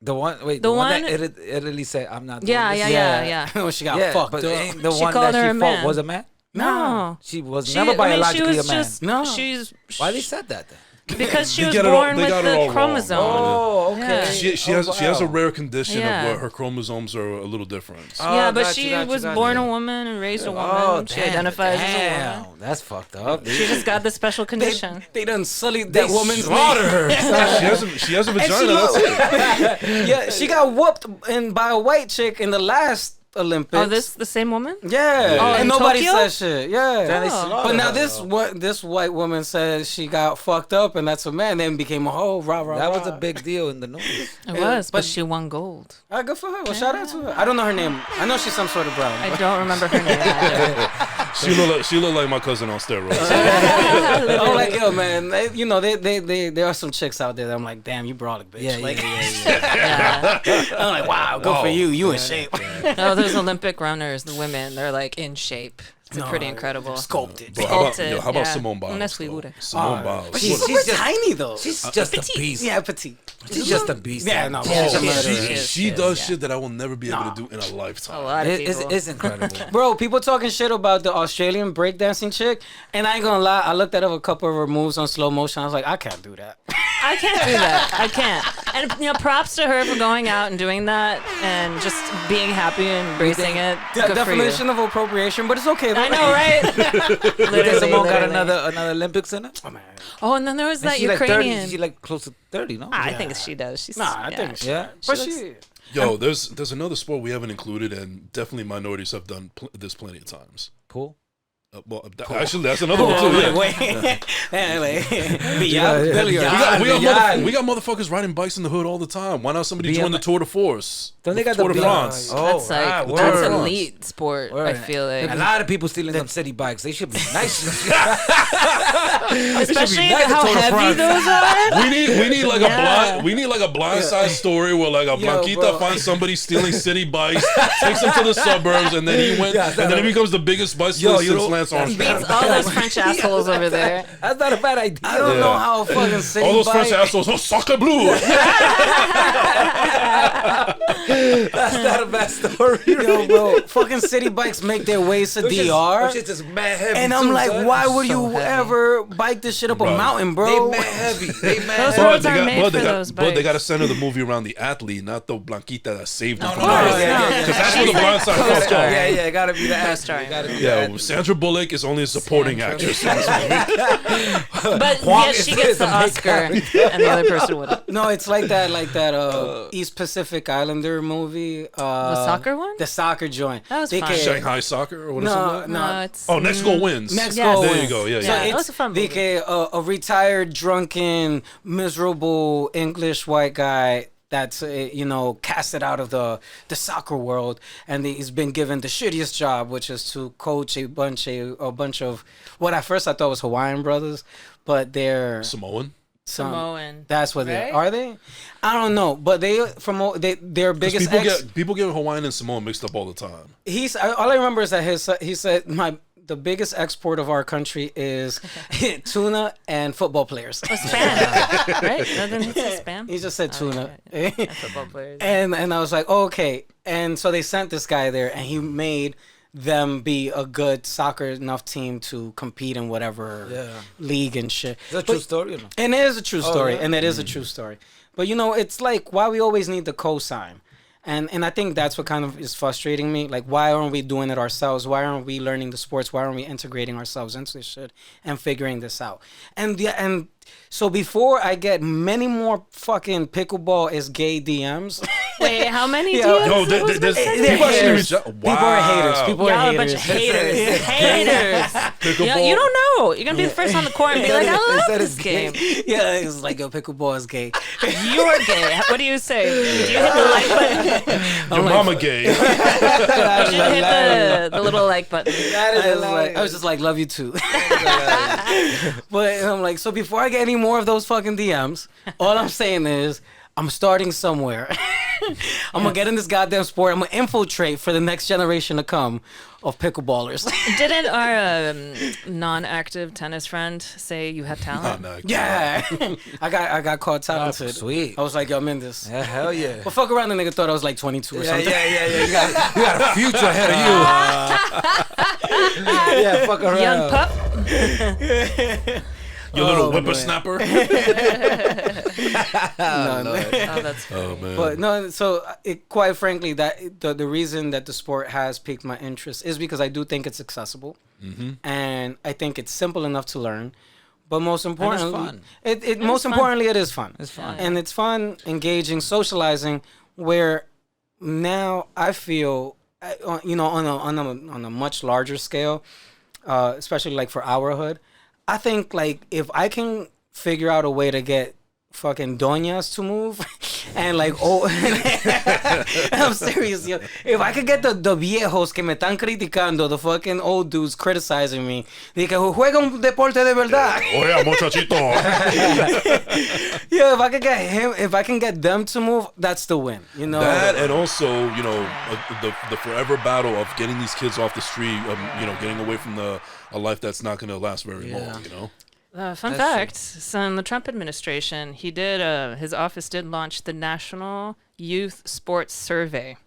The one. Wait, The the one one- that Italy said, "I'm not." Doing Yeah, this." yeah. When she got Yeah, fucked but up. ain't the She one called that her she a fought man. was a man. No. She was She, never I mean, biologically she was a man. just No. she's Why they said that then? because she They was got it all- born they with got it all the wrong. chromosome. Oh, okay. Yeah. She has a wow. rare condition Yeah. of where her chromosomes are a little different. Oh, Yeah, but got she you, got you, was got born you. a woman and raised a woman. Oh, She identifies as a damn. woman. That's fucked up. dude. She just got the special condition. They done sullied They that woman's slaughtered her. She has a And vagina. she That's looked- it. Yeah, she got whooped by a white chick in the last Olympics. Oh, the same woman? Yeah, Oh, and in nobody Tokyo? said shit. Yeah, Then they Oh. slaughtered but now her. this white woman says she got fucked up, and that's a man. Then became a whole rah rah. That was rah. a big deal in the news. It Yeah, was, but- but she won gold. Good for her. Well, shout out to her. I don't know her name. I know she's some sort of brown. I don't remember her name. either. She looked like my cousin on steroids. I'm like, yo, man. There are some chicks out there that I'm like, damn, you brolic, bitch. Yeah, like, yeah. Yeah. I'm like, wow, good for you. You in shape. No, those Olympic runners, the women, they're like in shape. It's pretty incredible. Sculpted. Bro, how about, Sculpted, how about yeah. Simone Biles? Una though? figura. Simone Biles. But she's What- super just- tiny though. She's just a beast. Yeah, petite. She's just a beast. Yeah, no. Yeah, she's a Oh, murderer. she is, does yeah. shit that I will never be able to do in a lifetime. A lot of It's, people. it's incredible. Bro, people talking shit about the Australian breakdancing chick, and I ain't gonna lie, I looked at her a couple of her moves on slow motion. I was like, I can't do that. I can't do that. I can't. And props to her for going out and doing that and just being happy and embracing it. Good Definition for of appropriation, but it's okay. you. Though. I know, right? Literally, Simone got literally. another Olympics in it. Oh, man. Oh, and then there was And that she's like 30. Ukrainian. She's like close to 30, no? I think she does. She's Nah, I think she. Yeah. But She she. Yo, there's another sport we haven't included, and definitely minorities have done this plenty of times. Pool. Actually, that's another one too. Yeah. Wait. Billiard. Yeah. Billiard. We got motherfuckers riding bikes in the hood all the time. Why not somebody BMX? join the Tour de Force? Don't they got Tour the de big- France? Oh, That's like wow, that's word. elite sport. Word. I feel like, A lot of people stealing them city bikes. They should be nice. especially nice to how Tour de heavy France. those are. We need like Yeah. a blind side story where like a Yo, Blanquita bro. finds somebody stealing city bikes, takes them to the suburbs, and then he went, Yeah, and then he becomes the biggest bicyclist Yo, since you know Lance Armstrong. Beats all those French assholes over there. That's not a bad idea. I don't know how fucking city All those bike. French assholes, soccer blue. That's not a bad story. Yo, bro, fucking city bikes make their ways to DR. Shit is mad heavy. And I'm too, like, son. why would So you heavy. ever bike this shit up a Bro. mountain, They bro? mad heavy. They mad Those heavy. roads are made for those But they got to bikes. center the movie around the athlete, not the Blanquita that saved them. No, from no, the course, earth. no. Because that's where the She's blind like side co-star. comes from. Yeah, it gotta be the Co-starring. actor. Gotta be the Yeah, actor. Sandra Bullock is only a supporting actress in this movie. But Huang yet is- she gets is the the main Oscar, and the other person wouldn't. No, it's like that East Pacific Islander movie. The soccer one? The soccer joint. That was They fun. can- Shanghai Soccer or what is No, it? no. it's Oh, next goal wins. Next Yes. goal There you wins. go. Yeah, So yeah. that was it's a fun movie. a retired, drunken, miserable English white guy that's casted out of the soccer world, and he's been given the shittiest job, which is to coach a bunch of what at first I thought was Hawaiian brothers, but they're Samoan. some. Samoan. That's what they Right? are. They? I don't know, but their 'Cause biggest people get Hawaiian and Samoan mixed up all the time. all I remember is that he said the biggest export of our country is tuna and football players. Spam, right? Doesn't he say spam? He just said tuna. yeah. Football players. And I was like, oh, okay. And so they sent this guy there, and he made them be a good soccer enough team to compete in whatever league and shit. Is that a true story or no? And it is a true story, yeah? and it is a true story. But it's like why we always need the cosign. And I think that's what kind of is frustrating me. Like, why aren't we doing it ourselves? Why aren't we learning the sports? Why aren't we integrating ourselves into this shit and figuring this out? And so before I get many more fucking pickleball is gay DMs. Wait, how many Yeah. do you Yo, have? there's They're people actually haters. reach out. People are haters. People Y'all are are a bunch haters. of haters. Haters. Pickleball. You don't know. You're gonna be the first on the court and be like, I love That this is gay. game. Yeah, it's like, yo, pickleball is gay. You're gay. What do you say? Do you hit the like button? Your mama gay. You should hit the little like button. I was just like, love you too. But I'm like, so before I get any more of those fucking DMs, all I'm saying is I'm starting somewhere. I'm gonna get in this goddamn sport. I'm gonna infiltrate for the next generation to come of pickleballers. Didn't our non-active tennis friend say you had talent? Nah, Yeah, I got caught talented. sweet. I was like, yo, I'm in this. Yeah, hell yeah. But fuck around, the nigga thought I was like 22 or Yeah, something. yeah. You got a future ahead of you. Yeah, fuck around. Young pup. You little Oh, whippersnapper. No. Oh, that's Oh man. But no, so quite frankly, that the reason that the sport has piqued my interest is because I do think it's accessible, and I think it's simple enough to learn. But most importantly, fun. Most fun. importantly, it is fun. It's fun. And it's fun, engaging, socializing. Where now I feel, on a much larger scale, especially like for our hood, I think like if I can figure out a way to get fucking doñas to move and like I'm serious, yo. If I could get the viejos que me están criticando, the fucking old dudes criticizing me, de que juega un deporte de verdad. Oye, muchachito. Yeah, if I can get them to move, that's the win. That and also, the forever battle of getting these kids off the street, getting away from a life that's not going to last very long, Fun fact, so in the Trump administration, he did his office did launch the National Youth Sports Survey.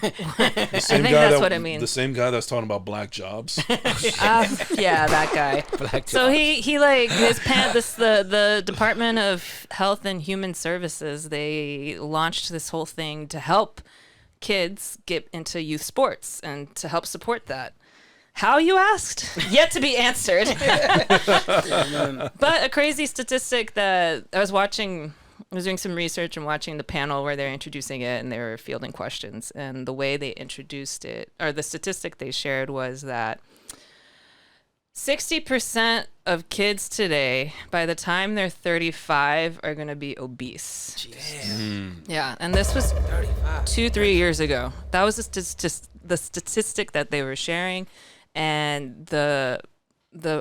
The same think guy that's what it means. The same guy that's talking about black jobs. Yeah, that guy. So he like the Department of Health and Human Services, they launched this whole thing to help kids get into youth sports and to help support that. How, you asked? Yet to be answered. But a crazy statistic that I was doing some research and watching the panel where they're introducing it and they were fielding questions. And the way they introduced it, or the statistic they shared, was that 60% of kids today, by the time they're 35, are going to be obese. Yeah, and this was 2-3 years ago. That was the statistic that they were sharing. And the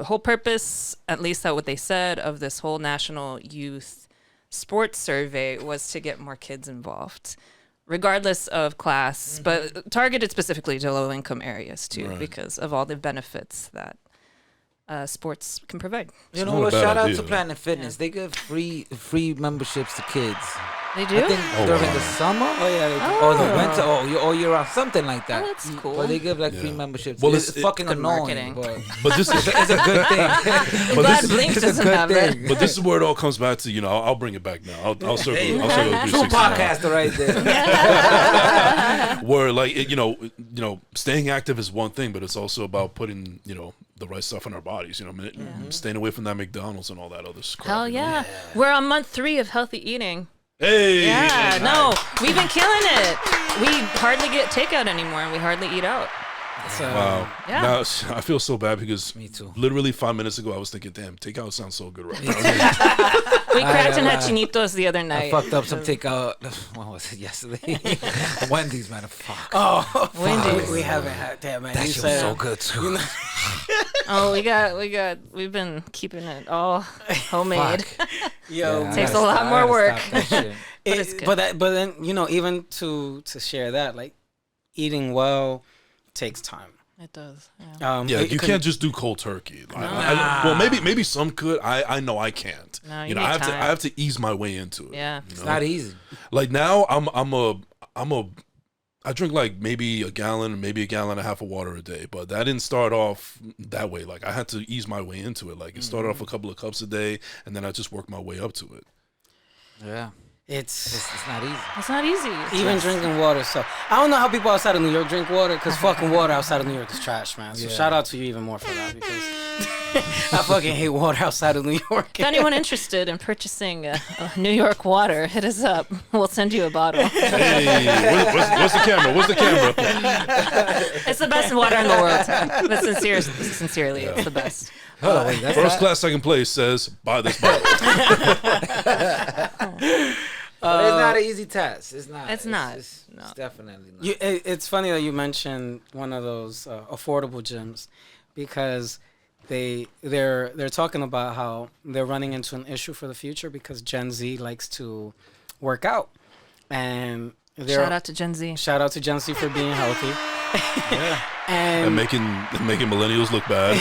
whole purpose, at least that what they said, of this whole National Youth Sports Survey was to get more kids involved. regardless of class, but targeted specifically to low-income areas too, because of all the benefits that sports can provide. You know not a what? bad Shout out idea, to though. Planet Fitness. They give free memberships to kids. They do? I think during wow. the summer. Oh yeah, they do. Or the winter, or all year round, something like that. Oh, that's cool. But they give like free Yeah. memberships. Well, It's it's- fucking good annoying, marketing. but But this is it's a good thing. I'm but glad this- Blink it's a doesn't good have thing. it. but this is where it all comes back to. I'll bring it back now. I'll circle. I'll circle True 360 now. podcaster right there. Where like staying active is one thing, but it's also about putting the right stuff in our bodies. Staying away from that McDonald's and all that other crap. Hell yeah. We're on month 3 of healthy eating. Hey. Yeah, no, we've been killing it. We hardly get takeout anymore, and we hardly eat out. So, Wow. Yeah. Now I feel so bad because Me too. literally 5 minutes ago I was thinking, damn, takeout sounds so good right now. We cracked and had I- chinitos the other I night. fucked up some takeout. When was it? Yesterday. Wendy's, man. Fuck. oh, Wendy's. we haven't had that, man. That You shit was said- so good too. Oh, we've been keeping it all homemade. Fuck. Yo, Yeah, I Takes gotta a lot stop- more I gotta work. stop that shit. But it's good. but then even to share that, like eating well takes time. It does. Yeah. Yeah, it you can- can't just do cold turkey. Well, maybe some could. I know I can't. No, you I need have time. I have to ease my way into it. Yeah. It's not easy. Like now I drink like maybe a gallon, maybe a gallon and a half of water a day, but that didn't start off that way. Like I had to ease my way into it. Like it started off a couple of cups a day, and then I just worked my way up to it. Yeah. It's It's not easy. It's not easy. even drinking water. So I don't know how people outside of New York drink water, because fucking water outside of New York is trash, man. So Yeah. shout out to you even more for that, because I fucking hate water outside of New York. If anyone interested in purchasing New York water, hit us up. We'll send you a bottle. Hey, what's the camera? What's the camera? It's the best water in the world. But sincerely, it's the best. Hold on, wait, that's First not- class, second place says buy this bottle. But it's not an easy task. It's not. It's not. It's No. definitely not. It's funny that you mentioned one of those affordable gyms, because they're talking about how they're running into an issue for the future because Gen Z likes to work out, and Shout out to Gen Z. shout out to Gen Z for being healthy. and And making millennials look bad.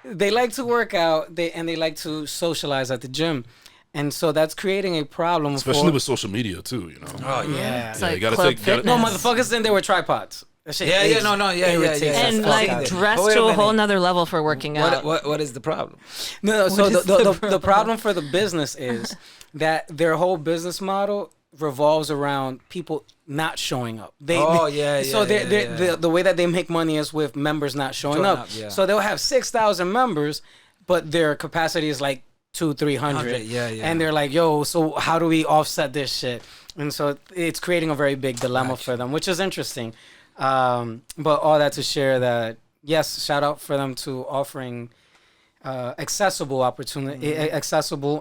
they like to work out, they like to socialize at the gym, and so that's creating a problem. Especially for, with social media too, Oh yeah. It's Yeah, like you gotta club take- gotta- no fitness. motherfuckers in there with tripods. That shit Yeah, irritates yeah. And the like fuck out of me. dressed Wait a to a whole minute. nother level for working out. What is the problem? No, so is the problem for the business is that their whole business model revolves around people not showing up. So The way that they make money is with members not showing up. yeah. So they'll have 6,000 members, but their capacity is like 200-300. Yeah. And they're like, yo, so how do we offset this shit? And so it's creating a very big dilemma for them, which is interesting. But all that to share that, yes, shout out for them to offering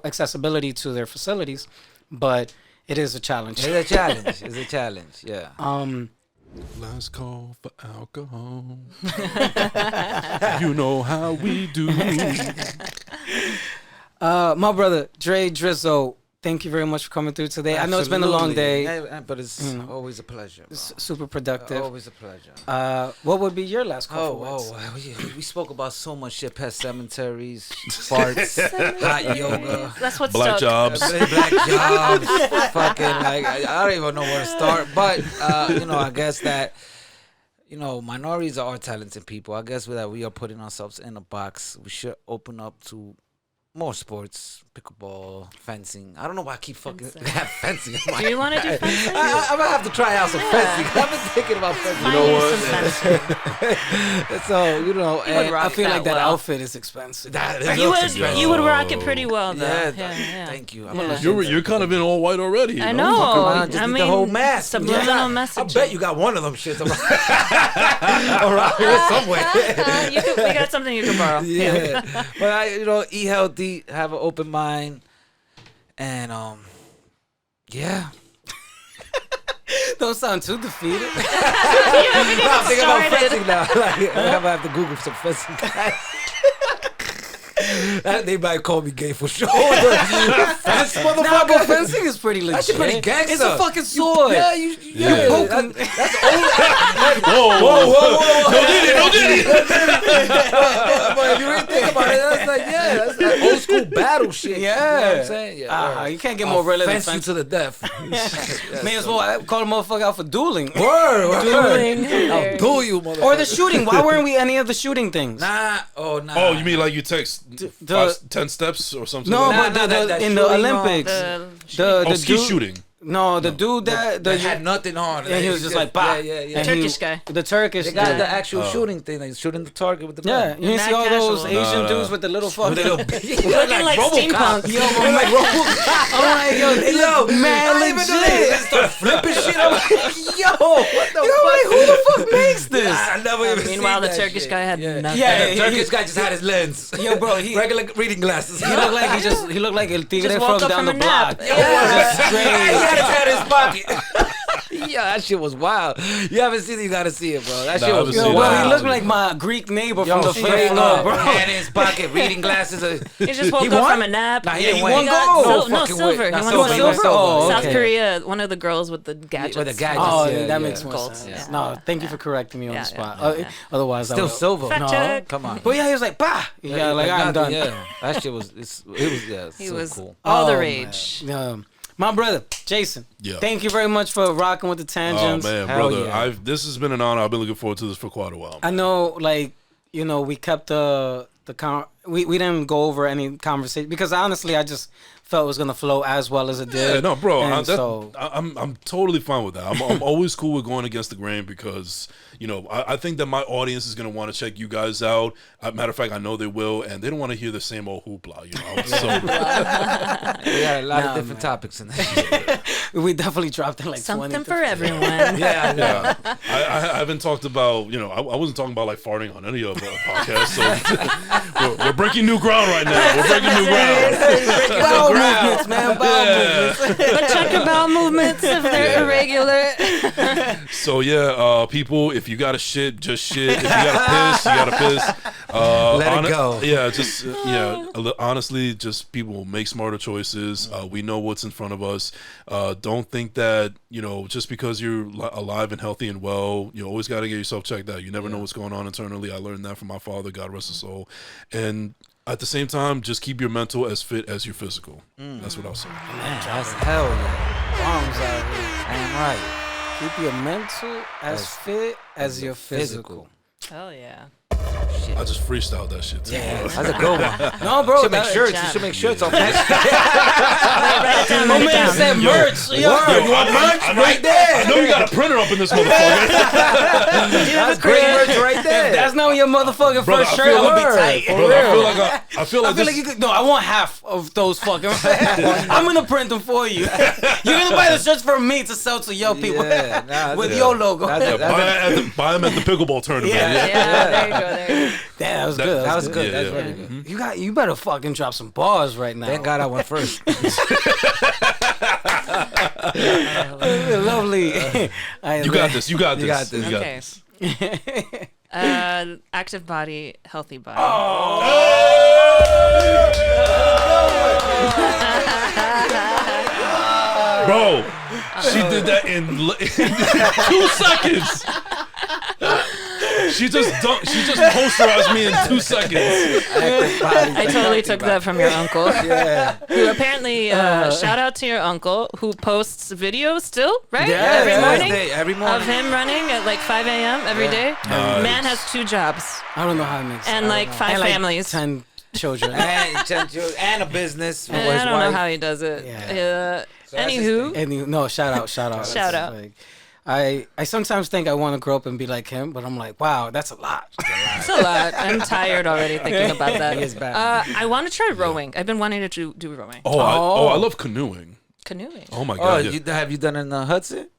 accessibility to their facilities, but it is a challenge. It's a challenge. It's a challenge. Yeah. Last call for alcohol. You know how we do. My brother Dre Drizzo, thank you very much for coming through today. I know it's been a long day. Yeah, but it's always a pleasure. Bro. Super productive. Always a pleasure. What would be your last call for words? We spoke about so much shit: pet cemeteries, farts, hot yoga, That's what's Black stuck. jobs. black jobs, fucking like I don't even know where to start. But I guess that minorities are talented people. I guess that we are putting ourselves in a box. We should open up to more sports, pickleball, fencing. I don't know why I keep fucking fencing. Do you want to do fencing? I'm gonna have to try out some fencing. I've been thinking about fencing. Find you some fencing. So and rock I feel like that well. outfit is expensive. You would rock it pretty well though. yeah, thank you. I'm gonna look You're into you're kind of in all white already. I you know. Fuck around, just I need mean, the whole mask. subliminal I messaging. bet you got one of them shits around here somewhere. We got something you can borrow. Yeah, but eat healthy, have an open mind, and yeah. Don't sound too defeated. I'm thinking about fencing now. Like, I'm gonna have to Google some fencing guys. They might call me gay for sure. Fence, motherfucker. Nah, but fencing is pretty legit. That shit pretty gangster. It's a fucking sword. Yeah. poke 'em. That's old. Whoa. No diddy. But if you really think about it, that's like, that's that old school battle shit. Yeah. You know what I'm saying? Yeah. You can't get more real than Fence you fence. to the death. May as well call a motherfucker out for dueling. Word. Dueling. I'll duel you, motherfucker. Or the shooting. Why weren't we any of the shooting things? Nah. Oh, You mean like you text 10 steps or something? No, like but that? in the shooting Olympics, the ski dude, shooting. No, the dude that They had nothing on. and he was just like, bah. Yeah. And Turkish guy. The Turkish They got dude. the actual shooting thing, like shooting the target with the Yeah, gun. you see all Mad those casual. Asian dudes with the little fucking. Looking like steampunk. Yo, I'm like, I'm like, yo, they look mad legit. They start flipping shit. I'm like, yo, what the Yo, fuck? like, who the fuck makes this? I never even Meanwhile, seen the that Turkish shit. guy had nothing. Yeah, The Turkish guy just had his lens. Yo, bro, he Regular reading glasses. looked like he looked like El Tigre Just woke from up down from the a block. nap. It was He straight. had his hand in his pocket. Yeah, that shit was wild. You haven't seen it, you gotta see it, bro. That Nah, shit I was haven't seen Yo, it. bro, wild. he looked like my Greek neighbor from the straight fifth up, bro. hand in his pocket, reading glasses. He just woke He up won? from a nap. Nah, he Yeah, didn't he win. won got gold. sil- no, fucking silver. way. He Not won silver. silver. Silver? Oh, South okay. Korea, one of the girls with the gadgets. With the gadgets. Oh, Yeah, that yeah. makes more Gold. sense. Yeah. No, thank you for correcting me on Yeah, the spot. yeah, yeah. Otherwise, I Still would. silver. Fact No. check. Come on. But yeah, he was like, bah. Yeah, like I'm nothing, done. Yeah, that shit was. He so was cool. all the Oh, rage. man. My brother, Jason. Yeah. Thank you very much for rocking with the Oh tangents. man, Hell brother, yeah. this has been an honor. I've been looking forward to this for quite a while. I know, like, we kept we didn't go over any conversation because honestly, I just felt it was gonna flow as well as it did. Yeah, no, bro. And so I'm totally fine with that. I'm always cool with going against the grain because I think that my audience is gonna want to check you guys out. Matter of fact, I know they will, and they don't want to hear the same old hoopla. So We had a lot of different topics in there. we definitely dropped in like Something 20 for everyone. Yeah. I haven't talked about I wasn't talking about like farting on any of our podcasts. So we're breaking new ground right now. We're breaking new ground. bowel movements, man. Bowel Yeah. movements. But check your bowel movements if they're irregular. So yeah, people, if you gotta shit, just shit. If you gotta piss, you gotta piss. Let it go. Yeah, just honestly, just people make smarter choices. We know what's in front of us. Don't think that just because you're alive and healthy and well, you always got to get yourself checked out. You never know what's going on internally. I learned that from my father, God rest his soul. And at the same time, just keep your mental as fit as your physical. That's what I'll say. That's hell yeah. Bombs out here. Damn right. Keep your mental as fit as your physical. Hell yeah. I just freestyled that shit too. Yeah, that's a good one. No, bro. Should make that- shirts. job. You should make shirts on that. Write it down. My Write it man down. said merch. Yo, You want merch? Right there. I know you got a printer up in this motherfucker. That's great merch right there. That's not your motherfucking Brother, first I shirt. feel I'm gonna be like- tight. Brother, I feel like I feel like you could. No, I want half of those fucking. I'm gonna print them for you. You're gonna buy the shirts for me to sell to your people Yeah, nah, with that's- your logo. buy them at the pickleball tournament. Yeah. Yeah, there you go. There you go. Damn, that was good. That was good. Yeah, That's yeah. really good. You better fucking drop some bars right now. Thank God I went first. Lovely. You got this. You got this. You got this. You got Okay. this. Active body, healthy body. Bro, she did that in 2 seconds. She just posterized me in 2 seconds. I totally took that from your uncle. Yeah. Who apparently, shout out to your uncle who posts videos still, right? Yeah, every yeah. morning. Every morning. Of him running at like 5 a.m. every day. Nice. Man has 2 jobs I don't know how it makes and like 5 and like families. 10 children. And a business. And I don't know how he does it. Yeah. that's his Anywho, And no, shout out. Shout It's out. like, I sometimes think I want to grow up and be like him, but I'm like, wow, that's a lot. it's a lot. I'm tired already thinking about that. He is bad. I want to try rowing. I've been wanting to do rowing. I love canoeing. Canoeing. Oh my Oh, god. yeah. have you done it in Hudson?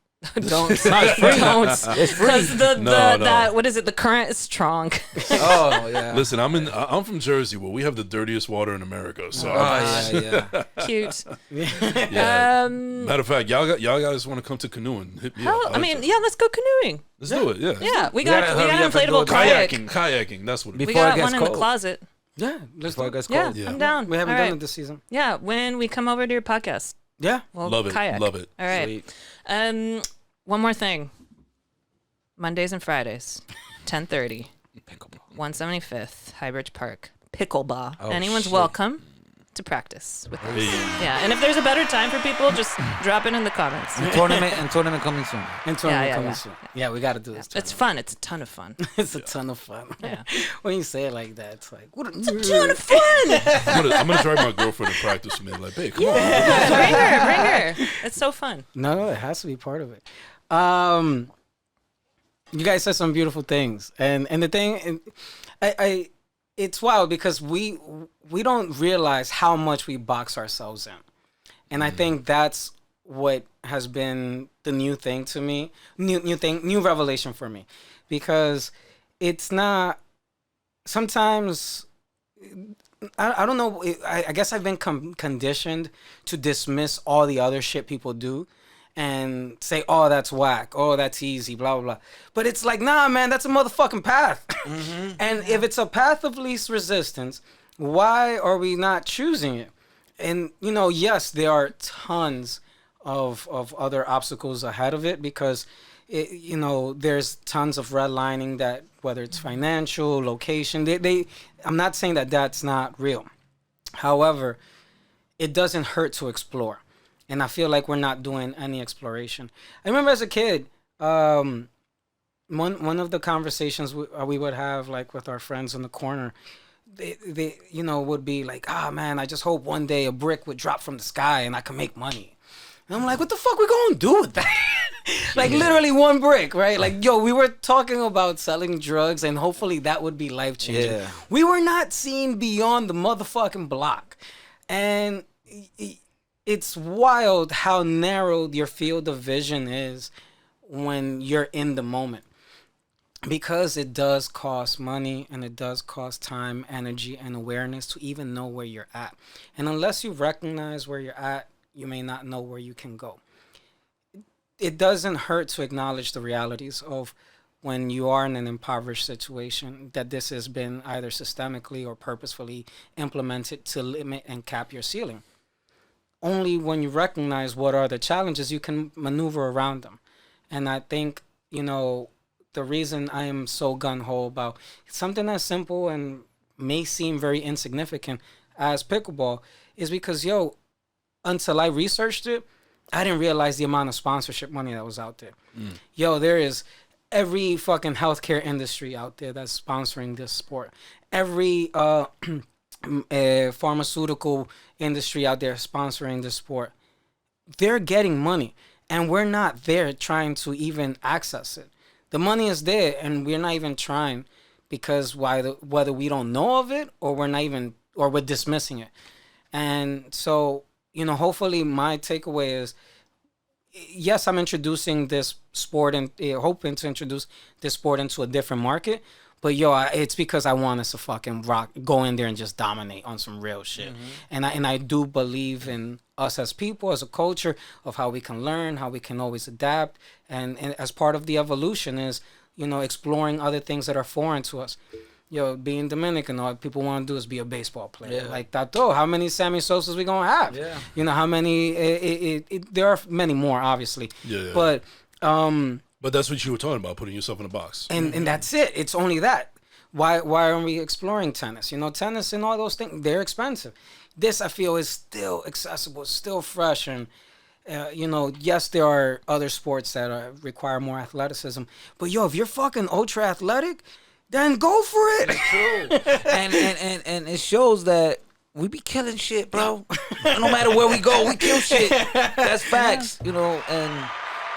Don't. It's free. Don't. It's free. Because No. that what is it? The current is strong. Oh, yeah. Listen, I'm from Jersey, where we have the dirtiest water in America. So Oh, yeah. Cute. yeah. Matter of fact, y'all guys want to come to canoeing? Hit me up. I mean, yeah. Let's go canoeing. let's do it. Yeah. Yeah, we gotta got hurry an up and do inflatable it. kayak. Kayaking. That's what it is. We Before it got gets one in the cold. closet. Yeah, let's Before do it gets it. cold. I'm down. We haven't All done right. it this season. Yeah, when we come over to your podcast, Yeah. we'll Love it. kayak. Love it. All right. Sweet. One more thing. Mondays and Fridays, 10:30, Pickleball. 175th, Highbridge Park, Pickleball. Oh, Anyone's shit. welcome to practice with us. Yeah, and if there's a better time for people, just drop it in the comments. And tournament coming soon. And tournament yeah, coming yeah. soon. Yeah, we got to do this. It's fun. It's a ton of fun. It's a ton of fun. Yeah. When you say it like that, it's like, what a Ton of fun. I'm gonna drive my girlfriend to practice with me. Like, babe, come on. Bring her. It's so fun. No, it has to be part of it. You guys said some beautiful things, and the thing, I it's wild because we don't realize how much we box ourselves in, and I think that's what has been the new thing to me, new revelation for me, because it's not. Sometimes I don't know. I guess I've been conditioned to dismiss all the other shit people do. And say, oh, that's whack. Oh, that's easy, blah, blah, blah. But it's like, nah, man, that's a motherfucking path. And if it's a path of least resistance, why are we not choosing it? And, yes, there are tons of other obstacles ahead of it because, there's tons of redlining that, whether it's financial, location, I'm not saying that that's not real. However, it doesn't hurt to explore. And I feel like we're not doing any exploration. I remember as a kid, one of the conversations we would have like with our friends in the corner, they would be like, man, I just hope one day a brick would drop from the sky and I can make money. And I'm like, what the fuck we gonna do with that? Like literally one brick, right? Like, yo, we were talking about selling drugs and hopefully that would be life changing. Yeah. We were not seeing beyond the motherfucking block. And it's wild how narrow your field of vision is when you're in the moment. Because it does cost money and it does cost time, energy, and awareness to even know where you're at. And unless you recognize where you're at, you may not know where you can go. It doesn't hurt to acknowledge the realities of when you are in an impoverished situation, that this has been either systemically or purposefully implemented to limit and cap your ceiling. Only when you recognize what are the challenges, you can maneuver around them. And I think, the reason I am so gung-ho about something as simple and may seem very insignificant as pickleball is because, until I researched it, I didn't realize the amount of sponsorship money that was out there. There is every fucking healthcare industry out there that's sponsoring this sport. Every pharmaceutical industry out there sponsoring this sport. They're getting money, and we're not there trying to even access it. The money is there, and we're not even trying because whether we don't know of it or we're dismissing it. And so, hopefully my takeaway is, yes, I'm introducing this sport and hoping to introduce this sport into a different market. But it's because I want us to fucking go in there and just dominate on some real shit. And I do believe in us as people, as a culture, of how we can learn, how we can always adapt. And as part of the evolution is, exploring other things that are foreign to us. Being Dominican, all people want to do is be a baseball player. Yeah. Like that, though. How many Sammy Sosas we gonna have? Yeah. How many? There are many more, obviously. Yeah. But that's what you were talking about, putting yourself in a box. and that's it. It's only that. Why aren't we exploring tennis? Tennis and all those things, they're expensive. This, I feel, is still accessible, still fresh, and yes, there are other sports that require more athleticism. But if you're fucking ultra athletic, then go for it. True. and it shows that we be killing shit, bro. No matter where we go, we kill shit. That's facts, and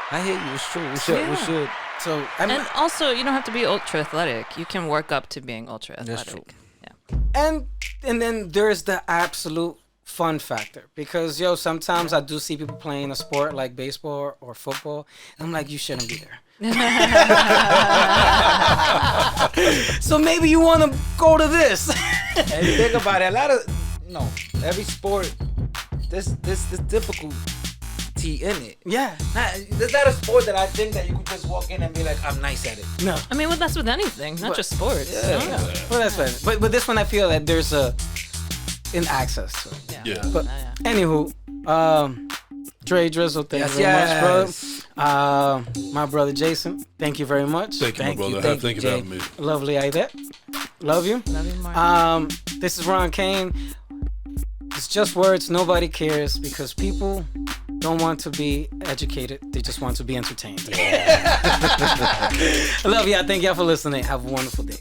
I hear you. It's true. We should. So And also, you don't have to be ultra athletic. You can work up to being ultra athletic. That's true. Yeah. and then there's the absolute fun factor, because sometimes I do see people playing a sport like baseball or football, and I'm like, you shouldn't be there. So maybe you want to go to this. And think about it. Every sport, this difficulty difficulty in it. Yeah. There's not a sport that I think that you could just walk in and be like, I'm nice at it. No. I mean, well, that's with anything, not just sports. Yeah. No? Well, that's fine. But this one, I feel that there's an access to it. Yeah. But anywho, Dre Drizzle, thank you very Yes. much, brother. My brother Jason, thank you very much. Thank you, my brother. Thank you for having me. Lovely idea. Love you. Love you, Mark. This is Ron Kane. It's just words. Nobody cares because people don't want to be educated. They just want to be entertained. I love y'all. Thank y'all for listening. Have a wonderful day.